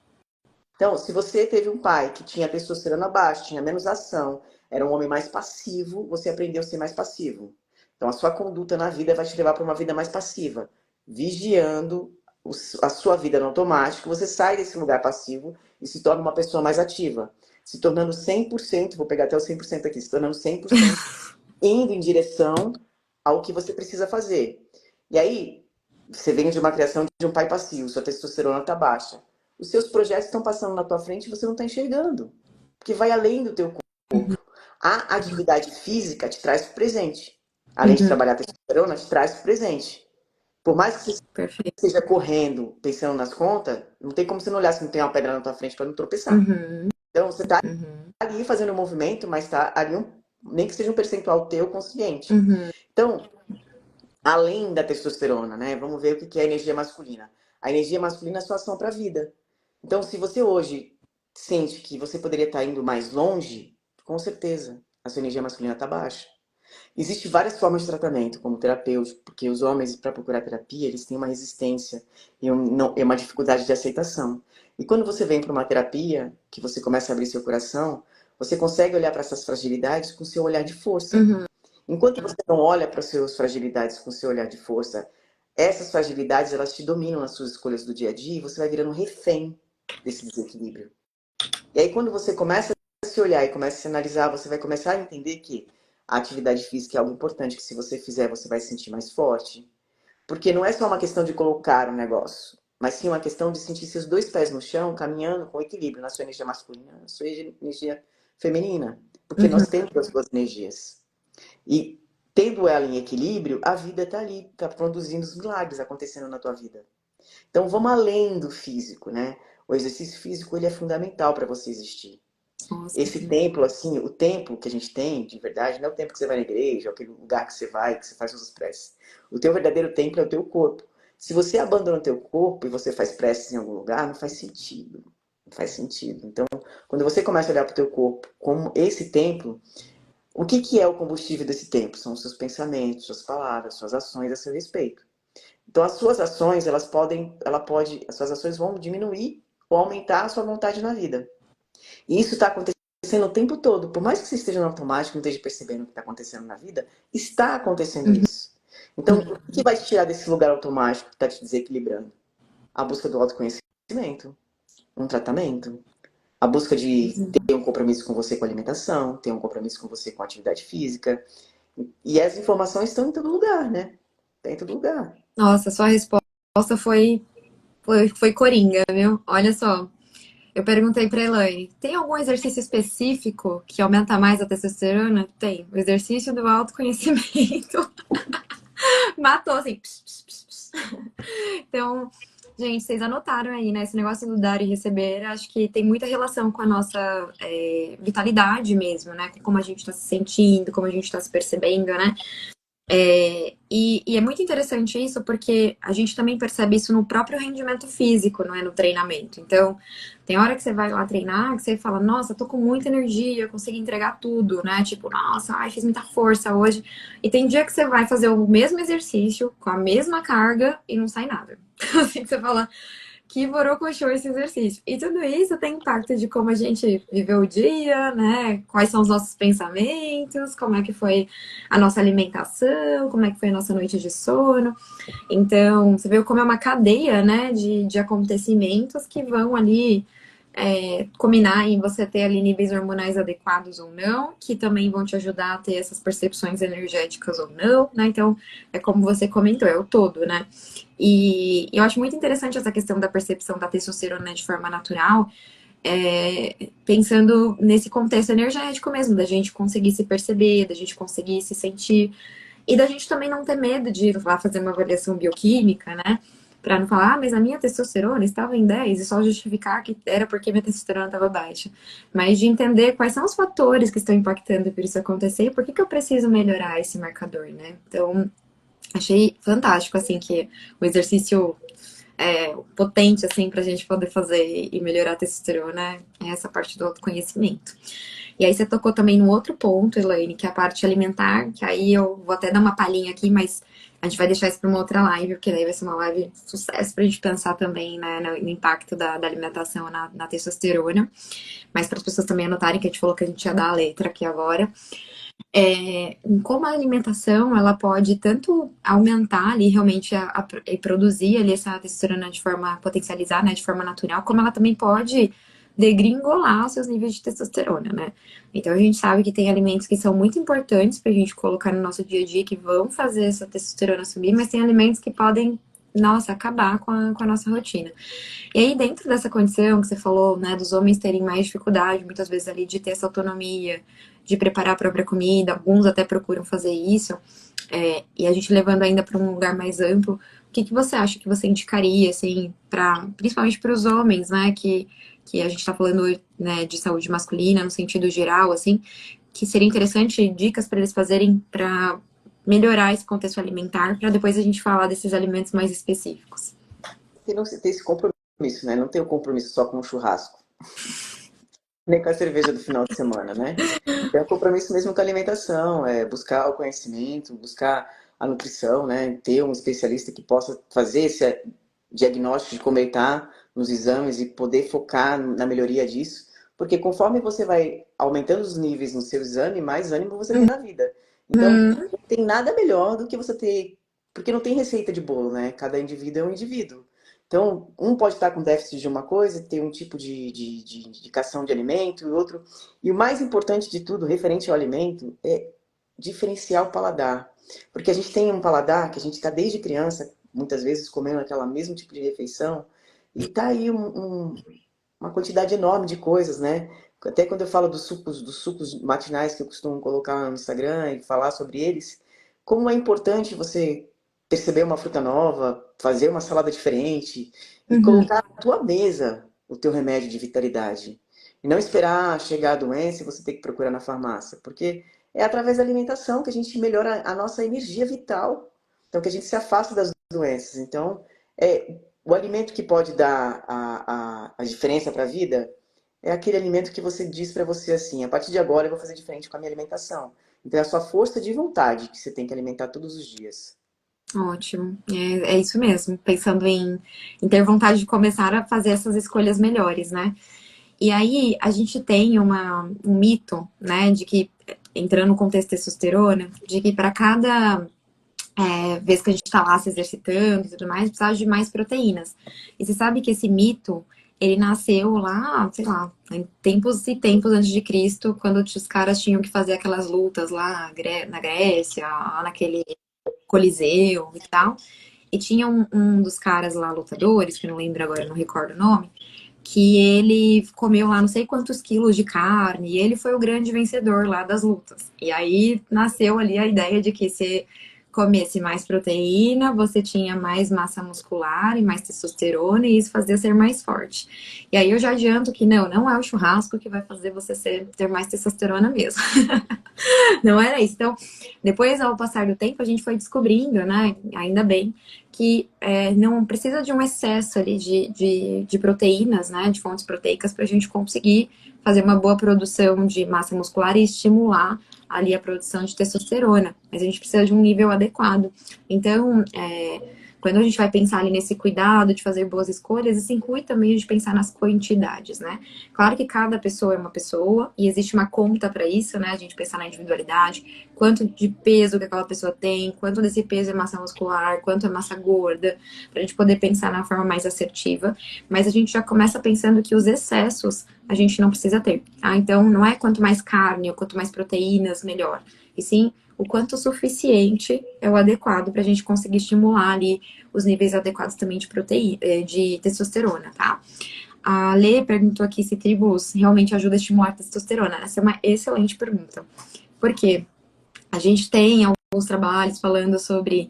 Então, se você teve um pai que tinha testosterona baixa, tinha menos ação, era um homem mais passivo, você aprendeu a ser mais passivo. Então, a sua conduta na vida vai te levar para uma vida mais passiva, vigiando a sua vida no automático. Você sai desse lugar passivo e se torna uma pessoa mais ativa, se tornando 100%, vou pegar até o 100% aqui, se tornando 100% indo em direção ao que você precisa fazer. E aí, você vem de uma criação de um pai passivo, sua testosterona está baixa. Os seus projetos estão passando na tua frente e você não está enxergando. Porque vai além do teu corpo. A atividade física te traz para o presente. Além de trabalhar a testosterona, te traz para o presente. Por mais que você Perfeito. esteja correndo, pensando nas contas, não tem como você não olhar se não tem uma pedra na tua frente para não tropeçar. Uhum. Então, você está Uhum. ali fazendo um movimento, mas está ali, nem que seja um percentual teu consciente. Uhum. Então, além da testosterona, né? Vamos ver o que é a energia masculina. A energia masculina é a sua ação para a vida. Então, se você hoje sente que você poderia estar indo mais longe, com certeza a sua energia masculina está baixa. Existem várias formas de tratamento, como terapêutico, porque os homens, para procurar terapia, eles têm uma resistência e uma dificuldade de aceitação. E quando você vem para uma terapia, que você começa a abrir seu coração, você consegue olhar para essas fragilidades com seu olhar de força. Uhum. Enquanto você não olha para as suas fragilidades com seu olhar de força, essas fragilidades elas te dominam nas suas escolhas do dia a dia e você vai virando refém desse desequilíbrio. E aí quando você começa a se olhar e começa a se analisar, você vai começar a entender que a atividade física é algo importante, que se você fizer você vai se sentir mais forte. Porque não é só uma questão de colocar um negócio, mas sim uma questão de sentir seus dois pés no chão, caminhando com equilíbrio na sua energia masculina, na sua energia feminina. Porque nós Uhum. temos as duas energias. E tendo ela em equilíbrio, a vida está ali, está produzindo os milagres acontecendo na tua vida. Então vamos além do físico, né? O exercício físico ele é fundamental para você existir. Nossa, Esse sim. templo, assim, o templo que a gente tem, de verdade, não é o templo que você vai na igreja, ou aquele lugar que você vai, que você faz suas preces. O teu verdadeiro templo é o teu corpo. Se você abandona o teu corpo e você faz preces em algum lugar, não faz sentido. Não faz sentido. Então, quando você começa a olhar para o teu corpo como esse templo, o que, que é o combustível desse templo? São os seus pensamentos, suas palavras, suas ações a seu respeito. Então, as suas ações, as suas ações vão diminuir ou aumentar a sua vontade na vida. E isso está acontecendo o tempo todo. Por mais que você esteja no automático, não esteja percebendo o que está acontecendo na vida, está acontecendo isso. Então, o que vai te tirar desse lugar automático que está te desequilibrando? A busca do autoconhecimento, um tratamento, a busca de ter um compromisso com você com a alimentação, ter um compromisso com você com a atividade física. E as informações estão em todo lugar, né? Está em todo lugar. Nossa, sua resposta foi coringa, viu? Olha só. Eu perguntei pra Elaine, tem algum exercício específico que aumenta mais a testosterona? Tem. O exercício do autoconhecimento. Matou, assim. Ps, ps, ps, ps. Então, gente, vocês anotaram aí, né? Esse negócio do dar e receber, acho que tem muita relação com a nossa vitalidade mesmo, né? Com como a gente tá se sentindo, como a gente tá se percebendo, né? E é muito interessante isso porque a gente também percebe isso no próprio rendimento físico, não é? No treinamento. Então, tem hora que você vai lá treinar que você fala, nossa, tô com muita energia, eu consigo entregar tudo, né? Tipo, nossa, ai, fiz muita força hoje. E tem dia que você vai fazer o mesmo exercício, com a mesma carga e não sai nada. Assim que você fala, que borocochô esse exercício. E tudo isso tem impacto de como a gente viveu o dia, né? Quais são os nossos pensamentos, como é que foi a nossa alimentação, como é que foi a nossa noite de sono. Então, você vê como é uma cadeia, né, de acontecimentos que vão ali combinar em você ter ali níveis hormonais adequados ou não, que também vão te ajudar a ter essas percepções energéticas ou não, né? Então, é como você comentou, é o todo, né? E eu acho muito interessante essa questão da percepção da testosterona de forma natural, pensando nesse contexto energético mesmo, da gente conseguir se perceber, da gente conseguir se sentir, e da gente também não ter medo de ir lá fazer uma avaliação bioquímica, né? Pra não falar, ah, mas a minha testosterona estava em 10 e só justificar que era porque minha testosterona estava baixa. Mas de entender quais são os fatores que estão impactando por isso acontecer e por que eu preciso melhorar esse marcador, né? Então, achei fantástico, assim, que o exercício potente, assim, pra gente poder fazer e melhorar a testosterona é essa parte do autoconhecimento. E aí você tocou também no outro ponto, Elaine, que é a parte alimentar, que aí eu vou até dar uma palhinha aqui, mas a gente vai deixar isso para uma outra live, porque daí vai ser uma live sucesso para a gente pensar também, né, no impacto da alimentação na testosterona. Mas para as pessoas também anotarem que a gente falou que a gente ia dar a letra aqui agora. Como a alimentação ela pode tanto aumentar ali realmente e produzir ali essa testosterona de forma potencializar, né, de forma natural, como ela também pode degringolar os seus níveis de testosterona, né? Então a gente sabe que tem alimentos que são muito importantes pra gente colocar no nosso dia a dia que vão fazer essa testosterona subir, mas tem alimentos que podem, nossa, acabar com a nossa rotina. E aí, dentro dessa condição que você falou, né, dos homens terem mais dificuldade, muitas vezes ali, de ter essa autonomia, de preparar a própria comida, alguns até procuram fazer isso, e a gente levando ainda para um lugar mais amplo, o que que você acha que você indicaria, assim, principalmente para os homens, né, que a gente está falando, né, de saúde masculina no sentido geral, assim, que seria interessante dicas para eles fazerem para melhorar esse contexto alimentar, para depois a gente falar desses alimentos mais específicos. E não se tem esse compromisso, né? Não tem o compromisso só com o churrasco, nem com a cerveja do final de semana, né? Tem o compromisso mesmo com a alimentação, é buscar o conhecimento, buscar a nutrição, né? Ter um especialista que possa fazer esse diagnóstico de como ele está nos exames e poder focar na melhoria disso. Porque conforme você vai aumentando os níveis no seu exame, mais ânimo você tem na vida. Então, Hum, não tem nada melhor do que você ter. Porque não tem receita de bolo, né? Cada indivíduo é um indivíduo. Então, um pode estar com déficit de uma coisa, ter um tipo de indicação de alimento, e outro. E o mais importante de tudo, referente ao alimento, é diferenciar o paladar. Porque a gente tem um paladar que a gente está desde criança, muitas vezes, comendo aquele mesmo tipo de refeição, e tá aí uma quantidade enorme de coisas, né? Até quando eu falo dos sucos matinais que eu costumo colocar no Instagram e falar sobre eles, como é importante você perceber uma fruta nova, fazer uma salada diferente e uhum. colocar na tua mesa o teu remédio de vitalidade. E não esperar chegar a doença e você ter que procurar na farmácia, porque é através da alimentação que a gente melhora a nossa energia vital, então que a gente se afasta das doenças. Então, o alimento que pode dar a diferença para a vida é aquele alimento que você diz para você assim, a partir de agora eu vou fazer diferente com a minha alimentação. Então é a sua força de vontade que você tem que alimentar todos os dias. Ótimo, é isso mesmo. Pensando em ter vontade de começar a fazer essas escolhas melhores, né? E aí a gente tem um mito, né, de que, entrando no contexto testosterona, de que para cada vez que a gente está lá se exercitando e tudo mais, precisa de mais proteínas. E você sabe que esse mito, ele nasceu lá, sei lá, em tempos e tempos antes de Cristo, quando os caras tinham que fazer aquelas lutas lá na Grécia, lá naquele Coliseu e tal. E tinha um dos caras lá, lutadores, que eu não lembro agora, não recordo o nome, que ele comeu lá não sei quantos quilos de carne, e ele foi o grande vencedor lá das lutas. E aí nasceu ali a ideia de que se comesse mais proteína, você tinha mais massa muscular e mais testosterona, e isso fazia ser mais forte. E aí eu já adianto que não é o churrasco que vai fazer você ter mais testosterona mesmo. Não era isso. Então, depois, ao passar do tempo, a gente foi descobrindo, né? Ainda bem, que não precisa de um excesso ali de proteínas, né? De fontes proteicas para a gente conseguir fazer uma boa produção de massa muscular e estimular ali a produção de testosterona. Mas a gente precisa de um nível adequado. Então, quando a gente vai pensar ali nesse cuidado de fazer boas escolhas, isso inclui também a gente pensar nas quantidades, né? Claro que cada pessoa é uma pessoa e existe uma conta para isso, né? A gente pensar na individualidade, quanto de peso que aquela pessoa tem, quanto desse peso é massa muscular, quanto é massa gorda, para a gente poder pensar na forma mais assertiva. Mas a gente já começa pensando que os excessos a gente não precisa ter, tá? Então não é quanto mais carne ou quanto mais proteínas, melhor. E sim o quanto o suficiente é o adequado para a gente conseguir estimular ali os níveis adequados também de proteína, de testosterona, tá? A Lê perguntou aqui se tribos realmente ajuda a estimular a testosterona. Essa é uma excelente pergunta. Por quê? A gente tem alguns trabalhos falando sobre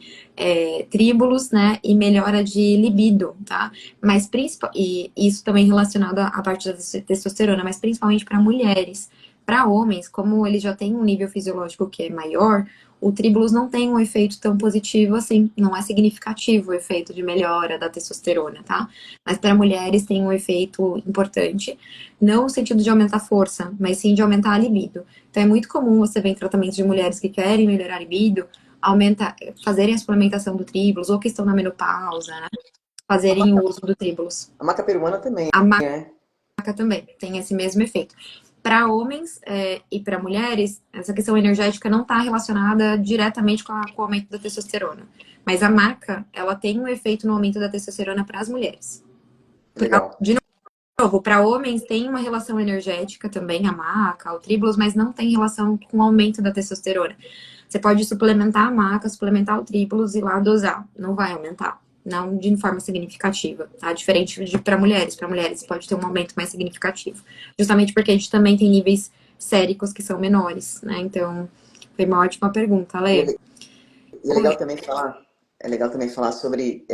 tríbulos, né, e melhora de libido, tá? Mas e isso também relacionado à parte da testosterona, mas principalmente para mulheres. Para homens, como eles já têm um nível fisiológico que é maior, o tribulus não tem um efeito tão positivo assim, não é significativo o efeito de melhora da testosterona, tá? Mas para mulheres tem um efeito importante, não no sentido de aumentar a força, mas sim de aumentar a libido. Então é muito comum você ver em tratamentos de mulheres que querem melhorar a libido, fazerem a suplementação do tribulus, ou que estão na menopausa, né? A Fazerem maca, o uso do tribulus. a maca peruana também, A né? maca também tem esse mesmo efeito. Para homens e para mulheres, essa questão energética não está relacionada diretamente com o aumento da testosterona. Mas a maca, ela tem um efeito no aumento da testosterona para as mulheres. Legal. De novo, para homens tem uma relação energética também, a maca, o tribulus, mas não tem relação com o aumento da testosterona. Você pode suplementar a maca, suplementar o tribulus e lá dosar. Não vai aumentar. Não de forma significativa, tá? Diferente de para mulheres. Para mulheres pode ter um aumento mais significativo. Justamente porque a gente também tem níveis séricos que são menores, né? Então, foi uma ótima pergunta, E Lê. é legal também falar, sobre,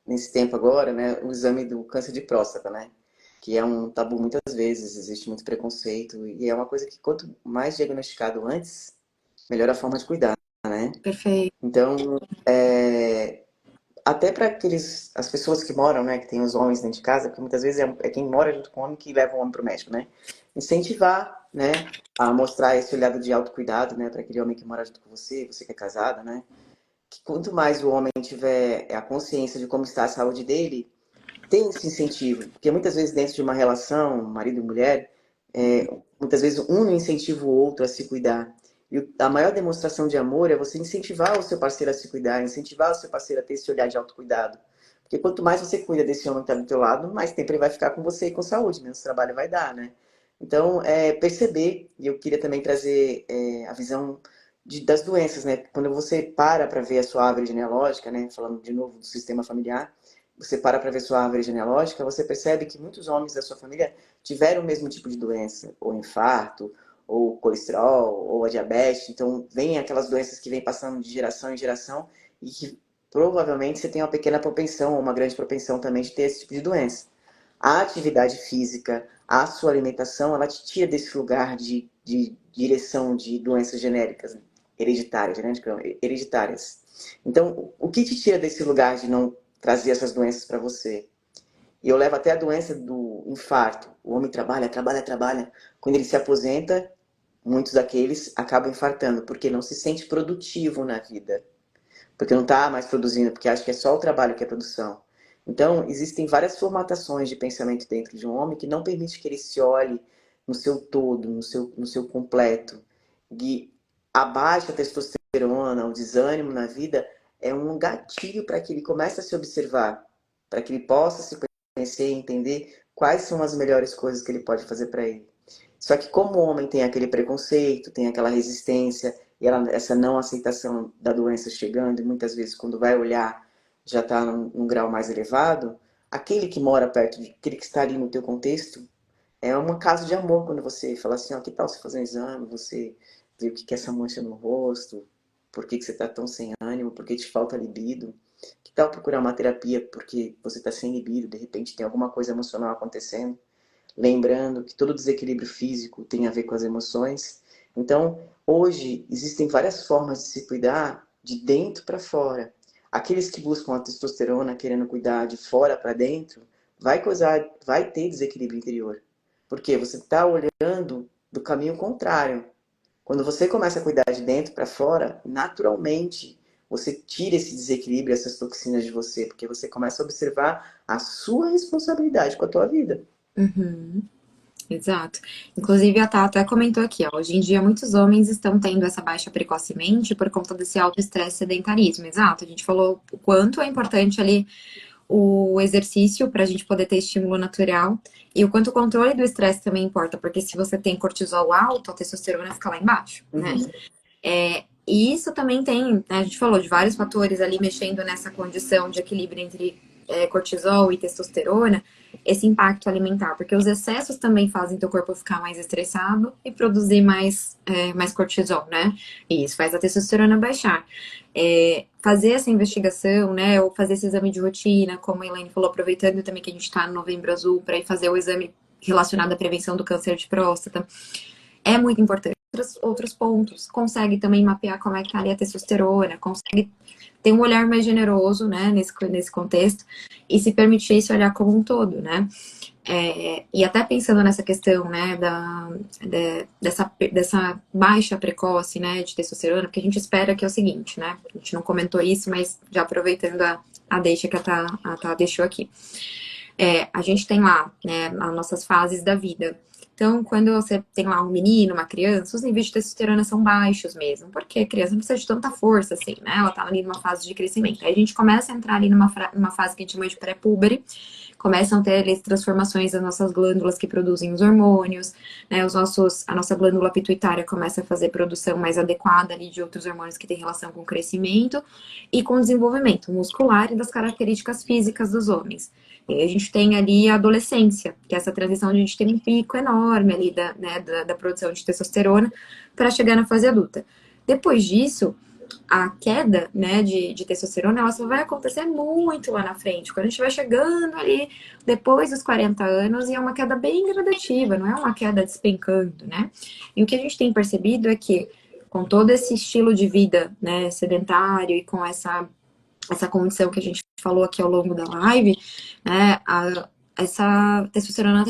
nesse tempo agora, né, o exame do câncer de próstata, né? Que é um tabu muitas vezes, existe muito preconceito, e é uma coisa que quanto mais diagnosticado antes, melhor a forma de cuidar, né? Perfeito. Então, até para as pessoas que moram, né, que tem os homens dentro de casa, porque muitas vezes é quem mora junto com o homem que leva o homem para o médico, né? Incentivar, né, a mostrar esse olhado de autocuidado, né, para aquele homem que mora junto com você que é casada, né? Que quanto mais o homem tiver a consciência de como está a saúde dele, tem esse incentivo. Porque muitas vezes dentro de uma relação, marido e mulher, muitas vezes um não incentiva o outro a se cuidar. E a maior demonstração de amor é você incentivar o seu parceiro a se cuidar, incentivar o seu parceiro a ter esse olhar de autocuidado. Porque quanto mais você cuida desse homem que está do teu lado, mais tempo ele vai ficar com você e com saúde, menos trabalho vai dar, né? Então, perceber, e eu queria também trazer a visão das doenças, né? Quando você para ver a sua árvore genealógica, né? Falando de novo do sistema familiar, você para ver sua árvore genealógica, você percebe que muitos homens da sua família tiveram o mesmo tipo de doença, ou infarto, ou colesterol, ou a diabetes. Então, vem aquelas doenças que vêm passando de geração em geração e que provavelmente você tem uma pequena propensão, ou uma grande propensão também de ter esse tipo de doença. A atividade física, a sua alimentação, ela te tira desse lugar de direção de doenças genéricas, hereditárias, hereditárias. Então, o que te tira desse lugar de não trazer essas doenças para você? E eu levo até a doença do infarto. O homem trabalha, trabalha, trabalha. Quando ele se aposenta, muitos daqueles acabam infartando, porque não se sente produtivo na vida. Porque não está mais produzindo, porque acha que é só o trabalho que é produção. Então, existem várias formatações de pensamento dentro de um homem que não permite que ele se olhe no seu todo, no seu completo. E a baixa testosterona, o desânimo na vida, é um gatilho para que ele comece a se observar, para que ele possa se conhecer e entender quais são as melhores coisas que ele pode fazer para ele. Só que como o homem tem aquele preconceito, tem aquela resistência, e essa não aceitação da doença chegando, e muitas vezes quando vai olhar já está num grau mais elevado, aquele que mora perto, aquele que está ali no teu contexto, é um caso de amor quando você fala assim, ó, que tal você fazer um exame, você ver o que é essa mancha no rosto, por que você está tão sem ânimo, por que te falta libido, que tal procurar uma terapia porque você está sem libido, de repente tem alguma coisa emocional acontecendo. Lembrando que todo desequilíbrio físico tem a ver com as emoções. Então, hoje, existem várias formas de se cuidar de dentro para fora. Aqueles que buscam a testosterona querendo cuidar de fora para dentro, vai ter desequilíbrio interior. Porque você está olhando do caminho contrário. Quando você começa a cuidar de dentro para fora, naturalmente você tira esse desequilíbrio, essas toxinas de você, porque você começa a observar a sua responsabilidade com a tua vida. Uhum, exato. Inclusive, a Tata até comentou aqui, ó, hoje em dia muitos homens estão tendo essa baixa precocemente por conta desse alto estresse e sedentarismo. Exato, a gente falou o quanto é importante ali o exercício para a gente poder ter estímulo natural e o quanto o controle do estresse também importa, porque se você tem cortisol alto, a testosterona fica lá embaixo, né? Uhum. E isso também tem, né, a gente falou de vários fatores ali mexendo nessa condição de equilíbrio entre cortisol e testosterona, esse impacto alimentar, porque os excessos também fazem teu corpo ficar mais estressado e produzir mais cortisol, né? E isso faz a testosterona baixar. Fazer essa investigação, né, ou fazer esse exame de rotina, como a Elaine falou, aproveitando também que a gente está no Novembro Azul, para ir fazer o exame relacionado à prevenção do câncer de próstata, é muito importante. Outros pontos, consegue também mapear como é que tá ali a testosterona, consegue ter um olhar mais generoso, né, nesse contexto, e se permitir esse olhar como um todo, né. E até pensando nessa questão, né, dessa baixa precoce, né, de testosterona, porque a gente espera que é o seguinte, né, a gente não comentou isso, mas já aproveitando a deixa que a Tá deixou aqui. A gente tem lá, né, as nossas fases da vida. Então, quando você tem lá um menino, uma criança, os níveis de testosterona são baixos mesmo, porque a criança não precisa de tanta força assim, né? Ela tá ali numa fase de crescimento. Aí a gente começa a entrar ali numa fase que a gente chama de pré-púbere, começam a ter ali transformações das nossas glândulas que produzem os hormônios, né? A nossa glândula pituitária começa a fazer produção mais adequada ali de outros hormônios que têm relação com o crescimento e com o desenvolvimento muscular e das características físicas dos homens. E a gente tem ali a adolescência, que é essa transição onde a gente tem um pico enorme ali da produção de testosterona para chegar na fase adulta. Depois disso, a queda, né, de testosterona, ela só vai acontecer muito lá na frente, quando a gente vai chegando ali depois dos 40 anos, e é uma queda bem gradativa, não é uma queda despencando, né? E o que a gente tem percebido é que, com todo esse estilo de vida, né, sedentário e com essa condição que a gente falou aqui ao longo da live, né, essa testosterona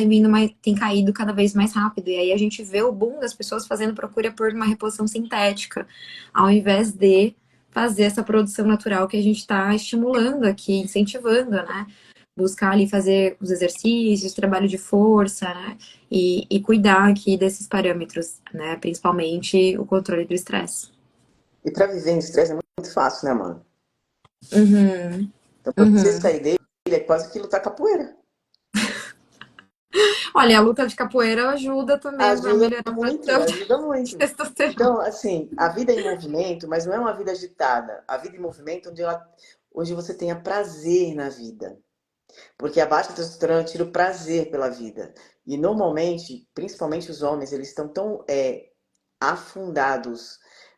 tem caído cada vez mais rápido. E aí a gente vê o boom das pessoas fazendo procura por uma reposição sintética, ao invés de fazer essa produção natural que a gente está estimulando aqui, incentivando, né? Buscar ali fazer os exercícios, trabalho de força, né? E cuidar aqui desses parâmetros, né? Principalmente o controle do estresse. E para viver em estresse é muito fácil, né, mano? Uhum, Então, para você uhum. sair dele, é quase que lutar capoeira. Olha, a luta de capoeira ajuda também para Ajuda melhorar a muito, produção ajuda de muito. testosterona. Então, assim, a vida é em movimento, mas não é uma vida agitada. A vida em movimento onde você tenha prazer na vida. Porque a baixa testosterona tira o prazer pela vida. E normalmente, principalmente os homens, eles estão tão afundados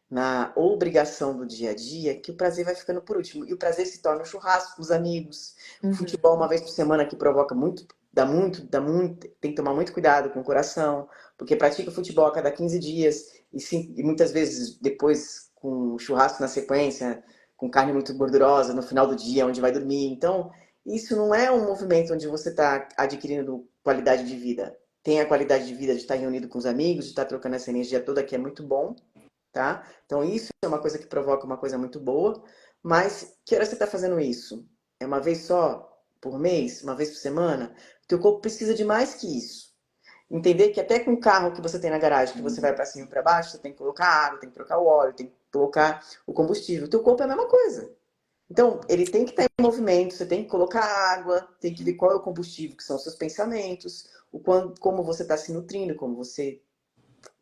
na obrigação do dia a dia que o prazer vai ficando por último. E o prazer se torna o churrasco com os amigos, o Uhum. futebol uma vez por semana que provoca muito tem que tomar muito cuidado com o coração, porque pratica futebol a cada 15 dias e muitas vezes depois com churrasco na sequência, com carne muito gordurosa no final do dia, onde vai dormir. Então, isso não é um movimento onde você está adquirindo qualidade de vida. Tem a qualidade de vida de estar reunido com os amigos, de estar trocando essa energia toda, que é muito bom, tá? Então, isso é uma coisa que provoca uma coisa muito boa, mas que hora você está fazendo isso? É uma vez só por mês? Uma vez por semana? O teu corpo precisa de mais que isso. Entender que até com o carro que você tem na garagem, que você vai para cima e para baixo, você tem que colocar água, tem que trocar o óleo, tem que colocar o combustível. O teu corpo é a mesma coisa. Então, ele tem que estar em movimento, você tem que colocar água, tem que ver qual é o combustível, que são os seus pensamentos, como você está se nutrindo, como você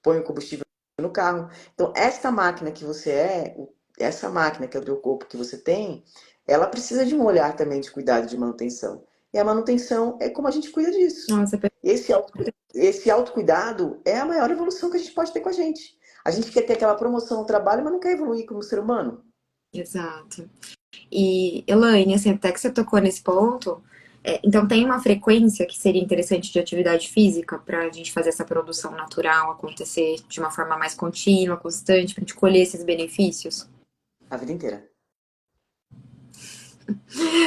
põe o combustível no carro. Então, esta máquina que você essa máquina que é o teu corpo que você tem, ela precisa de um olhar também de cuidado, de manutenção. E a manutenção é como a gente cuida disso. Nossa, Esse, esse autocuidado é a maior evolução que a gente pode ter com a gente. A gente quer ter aquela promoção no trabalho, mas não quer evoluir como ser humano. exato. E, Elaine, assim, até que você tocou nesse ponto, então tem uma frequência que seria interessante de atividade física para a gente fazer essa produção natural acontecer de uma forma mais contínua, constante, para a gente colher esses benefícios? A vida inteira.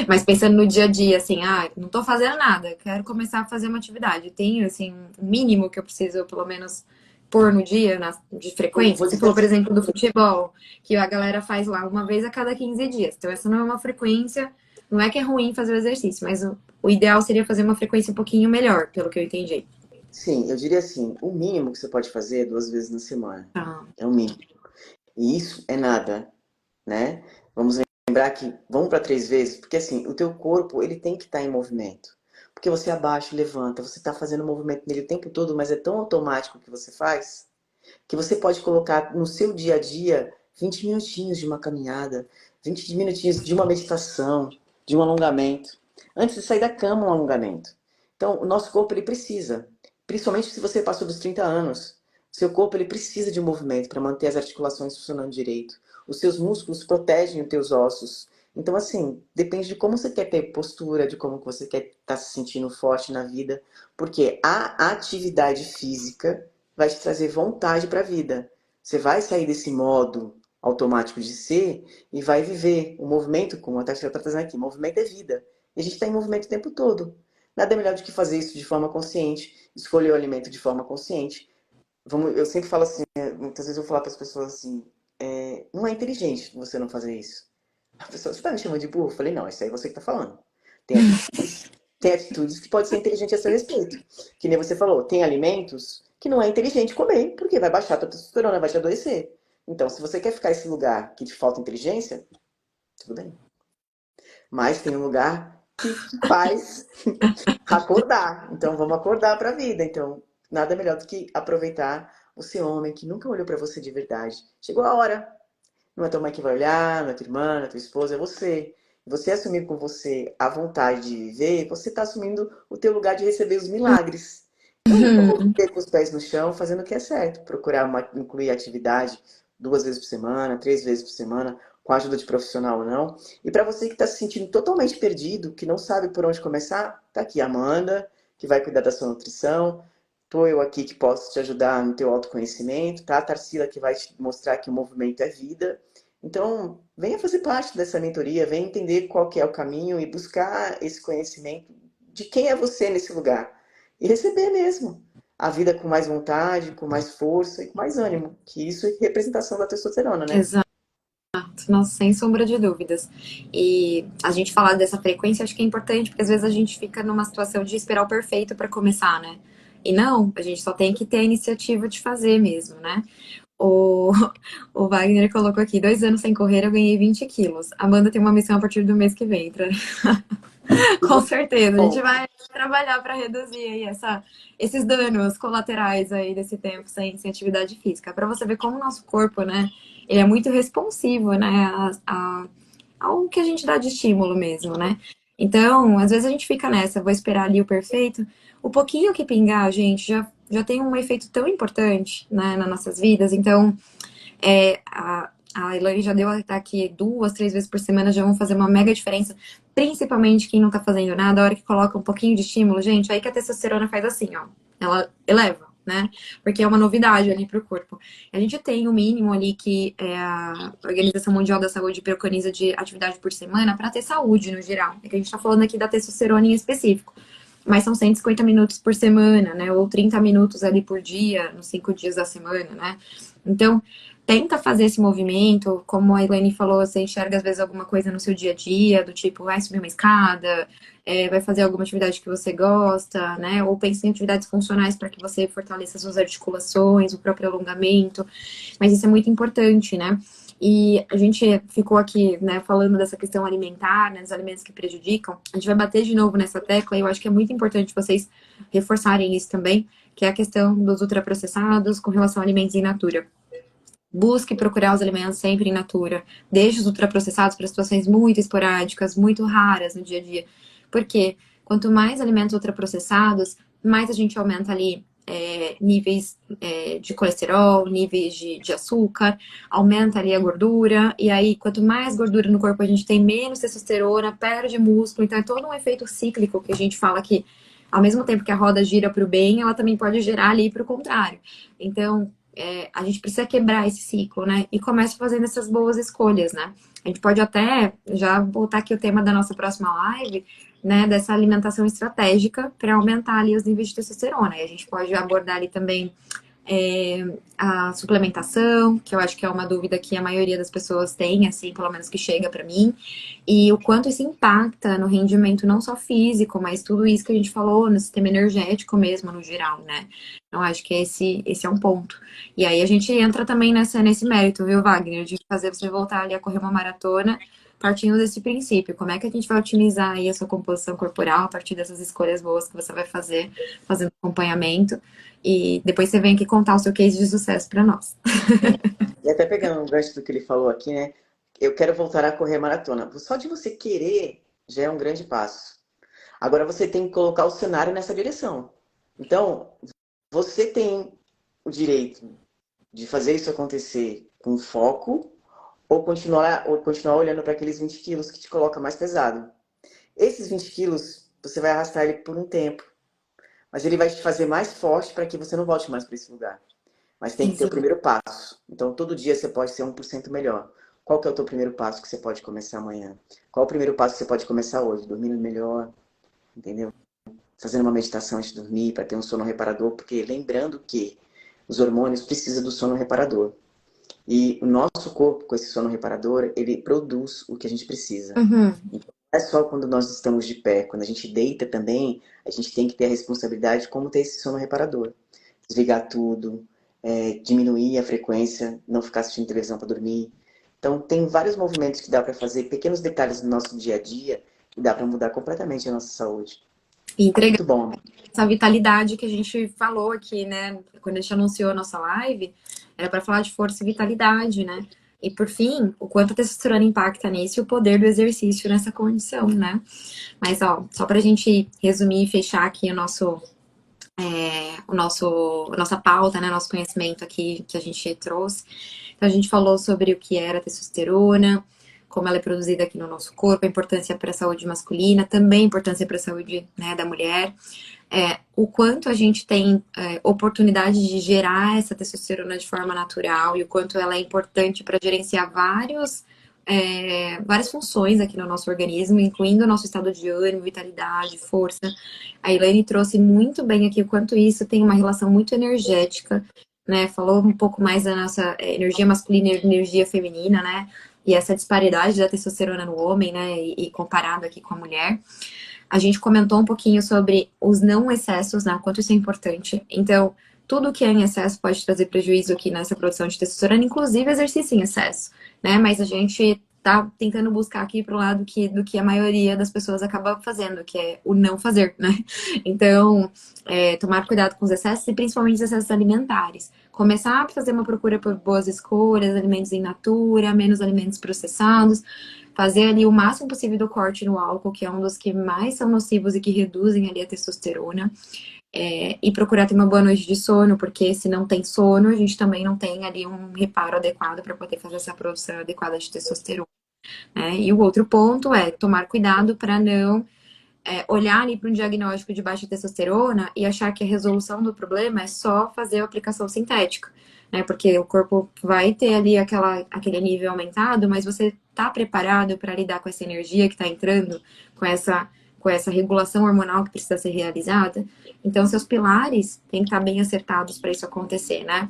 Mas pensando no dia a dia, assim, não tô fazendo nada, quero começar a fazer uma atividade. Tenho, assim, um mínimo que eu preciso, pelo menos, pôr no dia, de frequência. Vou Você dizer falou, por assim, exemplo, do futebol, que a galera faz lá uma vez a cada 15 dias. Então, essa não é uma frequência, não é que é ruim fazer o exercício, mas o ideal seria fazer uma frequência um pouquinho melhor, pelo que eu entendi. sim, eu diria assim, o mínimo que você pode fazer é 2 vezes na semana. Tá. É o mínimo. E isso é nada, né? Vamos lembrar que vamos para 3 vezes, porque assim, o teu corpo, ele tem que estar em movimento. Porque você abaixa e levanta, você está fazendo movimento nele o tempo todo, mas é tão automático que você faz, que você pode colocar no seu dia a dia 20 minutinhos de uma caminhada, 20 minutinhos de uma meditação, de um alongamento. Antes de sair da cama, um alongamento. Então, o nosso corpo, ele precisa, principalmente se você passou dos 30 anos, seu corpo, ele precisa de um movimento para manter as articulações funcionando direito. Os seus músculos protegem os teus ossos. Então, assim, depende de como você quer ter postura, de como você quer estar se sentindo forte na vida, porque a atividade física vai te trazer vontade para a vida. Você vai sair desse modo automático de ser e vai viver o movimento, como a Tati está trazendo aqui. Movimento é vida. E a gente está em movimento o tempo todo. Nada melhor do que fazer isso de forma consciente, escolher o alimento de forma consciente. Eu sempre falo assim, muitas vezes eu falo para as pessoas assim, não é inteligente você não fazer isso. A pessoa, você está me chamando de burro? Eu falei, não, isso aí é você que está falando. Tem atitudes, tem atitudes que podem ser inteligentes a seu respeito. Que nem você falou, tem alimentos que não é inteligente comer, porque vai baixar a tua testosterona, vai te adoecer. Então, se você quer ficar nesse lugar que te falta inteligência, tudo bem. Mas tem um lugar que te faz acordar. Então, vamos acordar para a vida. Então, nada melhor do que aproveitar o seu homem que nunca olhou para você de verdade. Chegou a hora. Não é tua mãe que vai olhar, não é tua irmã, não é tua esposa, é você. Você assumir com você a vontade de viver, você está assumindo o teu lugar de receber os milagres. Então, vamos Uhum. ter com os pés no chão, fazendo o que é certo. Procurar incluir atividade 2 vezes por semana, 3 vezes por semana, com a ajuda de profissional ou não. E para você que está se sentindo totalmente perdido, que não sabe por onde começar, tá aqui a Amanda, que vai cuidar da sua nutrição. Tô eu aqui que posso te ajudar no teu autoconhecimento, tá? A Tarsila que vai te mostrar que o movimento é vida. Então, venha fazer parte dessa mentoria, venha entender qual que é o caminho e buscar esse conhecimento de quem é você nesse lugar. E receber mesmo a vida com mais vontade, com mais força e com mais ânimo, que isso é representação da testosterona, né? Exato, nossa, sem sombra de dúvidas. E a gente falar dessa frequência acho que é importante, porque às vezes a gente fica numa situação de esperar o perfeito para começar, né? E não, a gente só tem que ter a iniciativa de fazer mesmo, né? O, o Wagner colocou aqui, 2 anos sem correr, eu ganhei 20 quilos. Amanda tem uma missão a partir do mês que vem, com certeza. A gente Bom, vai trabalhar para reduzir aí esses danos colaterais aí desse tempo sem atividade física. Para você ver como o nosso corpo, né, ele é muito responsivo, né, ao que a gente dá de estímulo mesmo, né? Então, às vezes a gente fica nessa, vou esperar ali o perfeito. O pouquinho que pingar, gente, já tem um efeito tão importante, né, nas nossas vidas. Então, a Elaine já deu aqui 2, 3 vezes por semana, já vão fazer uma mega diferença. principalmente quem não tá fazendo nada, a hora que coloca um pouquinho de estímulo, gente, aí que a testosterona faz assim, ó. Ela eleva, né? Porque é uma novidade ali pro corpo. A gente tem o mínimo ali que a Organização Mundial da Saúde preconiza de atividade por semana para ter saúde no geral. É que a gente tá falando aqui da testosterona em específico. Mas são 150 minutos por semana, né? Ou 30 minutos ali por dia, nos 5 dias da semana, né? Então, tenta fazer esse movimento, como a Elaine falou, você enxerga às vezes alguma coisa no seu dia a dia, do tipo, vai subir uma escada, vai fazer alguma atividade que você gosta, né? Ou pensa em atividades funcionais para que você fortaleça suas articulações, o próprio alongamento. Mas isso é muito importante, né? E a gente ficou aqui, né, falando dessa questão alimentar, né, dos alimentos que prejudicam. A gente vai bater de novo nessa tecla e eu acho que é muito importante vocês reforçarem isso também, que é a questão dos ultraprocessados com relação a alimentos in natura. Busque procurar os alimentos sempre in natura. Deixe os ultraprocessados para situações muito esporádicas, muito raras no dia a dia. Porque quanto mais alimentos ultraprocessados, mais a gente aumenta ali níveis de colesterol, níveis de açúcar, aumenta ali a gordura, e aí quanto mais gordura no corpo a gente tem, menos testosterona, perde músculo, então é todo um efeito cíclico que a gente fala que ao mesmo tempo que a roda gira para o bem, ela também pode girar ali para o contrário. Então, a gente precisa quebrar esse ciclo, né? E começa fazendo essas boas escolhas, né? A gente pode até já voltar aqui o tema da nossa próxima live, né? Dessa alimentação estratégica para aumentar ali os níveis de testosterona. E a gente pode abordar ali também a suplementação, que eu acho que é uma dúvida que a maioria das pessoas tem, assim, pelo menos que chega para mim, e o quanto isso impacta no rendimento não só físico, mas tudo isso que a gente falou no sistema energético mesmo, no geral, né? Então, acho que esse é um ponto. E aí a gente entra também nesse mérito, viu, Wagner, de fazer você voltar ali a correr uma maratona partindo desse princípio. Como é que a gente vai otimizar aí a sua composição corporal a partir dessas escolhas boas que você vai fazer, fazendo acompanhamento. E depois você vem aqui contar o seu case de sucesso para nós. E até pegando um gancho do que ele falou aqui, né? Eu quero voltar a correr maratona. Só de você querer já é um grande passo. Agora você tem que colocar o cenário nessa direção. Então, você tem o direito de fazer isso acontecer com foco ou continuar olhando para aqueles 20 quilos que te coloca mais pesado. Esses 20 quilos, você vai arrastar ele por um tempo. Mas ele vai te fazer mais forte para que você não volte mais para esse lugar. Mas tem que ter o primeiro passo. Então, todo dia você pode ser 1% melhor. Qual que é o teu primeiro passo que você pode começar amanhã? Qual o primeiro passo que você pode começar hoje? Dormindo melhor, entendeu? Fazendo uma meditação antes de dormir, para ter um sono reparador. Porque lembrando que os hormônios precisam do sono reparador. E o nosso corpo, com esse sono reparador, ele produz o que a gente precisa. Uhum. Então, não é só quando nós estamos de pé. Quando a gente deita também, a gente tem que ter a responsabilidade de como ter esse sono reparador. Desligar tudo, diminuir a frequência, não ficar assistindo televisão para dormir. Então, tem vários movimentos que dá para fazer, pequenos detalhes do nosso dia a dia, que dá para mudar completamente a nossa saúde. E entregar Muito bom. essa vitalidade que a gente falou aqui, né? Quando a gente anunciou a nossa live, era para falar de força e vitalidade, né? E por fim, o quanto a testosterona impacta nisso e o poder do exercício nessa condição, né? Mas, ó, só pra gente resumir e fechar aqui a nossa pauta, né? Nosso conhecimento aqui que a gente trouxe. Então, a gente falou sobre o que era a testosterona, como ela é produzida aqui no nosso corpo, a importância para a saúde masculina, também a importância para a saúde, né, da mulher. O quanto a gente tem oportunidade de gerar essa testosterona de forma natural e o quanto ela é importante para gerenciar várias funções aqui no nosso organismo, incluindo o nosso estado de ânimo, vitalidade, força. A Elaine trouxe muito bem aqui o quanto isso tem uma relação muito energética, né? Falou um pouco mais da nossa energia masculina e energia feminina, né? E essa disparidade da testosterona no homem, né? E comparado aqui com a mulher. A gente comentou um pouquinho sobre os não excessos, né? O quanto isso é importante. Então, tudo que é em excesso pode trazer prejuízo aqui nessa produção de testosterona, inclusive exercício em excesso, né? Mas a gente tá tentando buscar aqui pro lado do que a maioria das pessoas acaba fazendo, que é o não fazer, né? Então, tomar cuidado com os excessos e principalmente os excessos alimentares. Começar a fazer uma procura por boas escolhas, alimentos in natura, menos alimentos processados, fazer ali o máximo possível do corte no álcool, que é um dos que mais são nocivos e que reduzem ali a testosterona. E procurar ter uma boa noite de sono, porque se não tem sono, a gente também não tem ali um reparo adequado para poder fazer essa produção adequada de testosterona. né? E o outro ponto é tomar cuidado para não olhar ali para um diagnóstico de baixa testosterona e achar que a resolução do problema é só fazer a aplicação sintética, né? Porque o corpo vai ter ali aquele nível aumentado, mas você está preparado para lidar com essa energia que está entrando, com essa regulação hormonal que precisa ser realizada. Então, seus pilares têm que estar bem acertados para isso acontecer, né?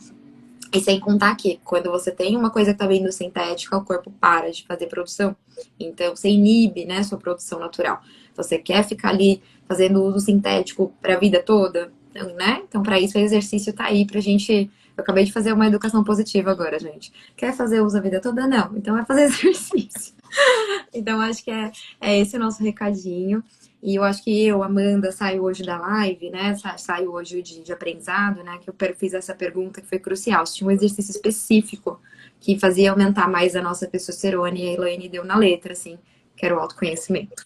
E sem contar que, quando você tem uma coisa que tá vindo sintética, o corpo para de fazer produção. Então, você inibe, né, sua produção natural. Você quer ficar ali fazendo uso sintético para a vida toda, né? Então, para isso, o exercício tá aí pra gente. Eu acabei de fazer uma educação positiva agora, gente. Quer fazer uso a vida toda? Não. Então, vai fazer exercício. Então, acho que é esse o nosso recadinho. E eu acho que eu, Amanda, saio hoje da live, né? Saio hoje de aprendizado, né? Que eu fiz essa pergunta que foi crucial. Se tinha um exercício específico que fazia aumentar mais a nossa testosterona, e a Elaine deu na letra, assim, que era o autoconhecimento.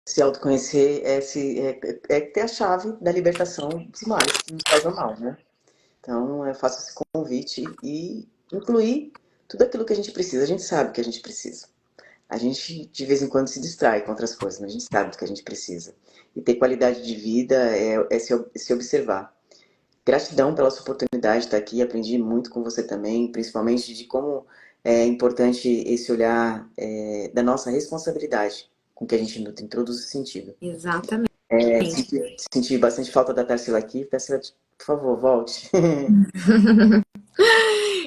Se autoconhecer é ter a chave da libertação dos males que nos causam mal, né? Então, eu faço esse convite e incluir tudo aquilo que a gente precisa. A gente sabe que a gente precisa. A gente, de vez em quando, se distrai com outras coisas, mas a gente sabe do que a gente precisa. E ter qualidade de vida é se observar. Gratidão pela sua oportunidade de estar aqui. Aprendi muito com você também, principalmente de como é importante esse olhar da nossa responsabilidade com que a gente nutre em todos os sentidos. Exatamente. Senti bastante falta da Tarsila aqui. Tarsila, por favor, volte.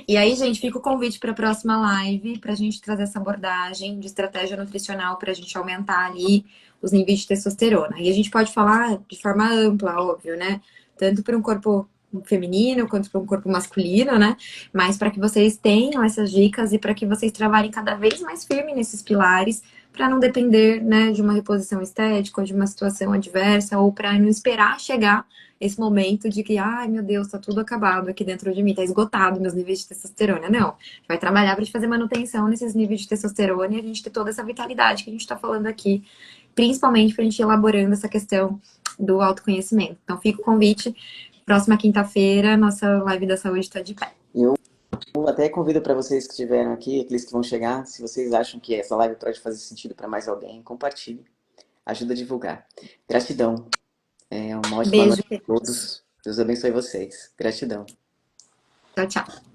E aí, gente, fica o convite para a próxima live, para a gente trazer essa abordagem de estratégia nutricional para a gente aumentar ali os níveis de testosterona. E a gente pode falar de forma ampla, óbvio, né? Tanto para um corpo feminino quanto para um corpo masculino, né? Mas para que vocês tenham essas dicas e para que vocês trabalhem cada vez mais firme nesses pilares, para não depender, né, de uma reposição estética ou de uma situação adversa, ou para não esperar chegar esse momento de que, ai meu Deus, tá tudo acabado aqui dentro de mim, tá esgotado meus níveis de testosterona. Não, a gente vai trabalhar para fazer manutenção nesses níveis de testosterona e a gente ter toda essa vitalidade que a gente tá falando aqui, principalmente pra gente ir elaborando essa questão do autoconhecimento. Então fica o convite, próxima quinta-feira, nossa live da saúde tá de pé. Eu até convido para vocês que estiveram aqui, aqueles que vão chegar, se vocês acham que essa live pode fazer sentido para mais alguém, compartilhe. Ajuda a divulgar. Gratidão. Uma ótima Beijo, noite a todos. Deus abençoe vocês. Gratidão. tchau, tchau.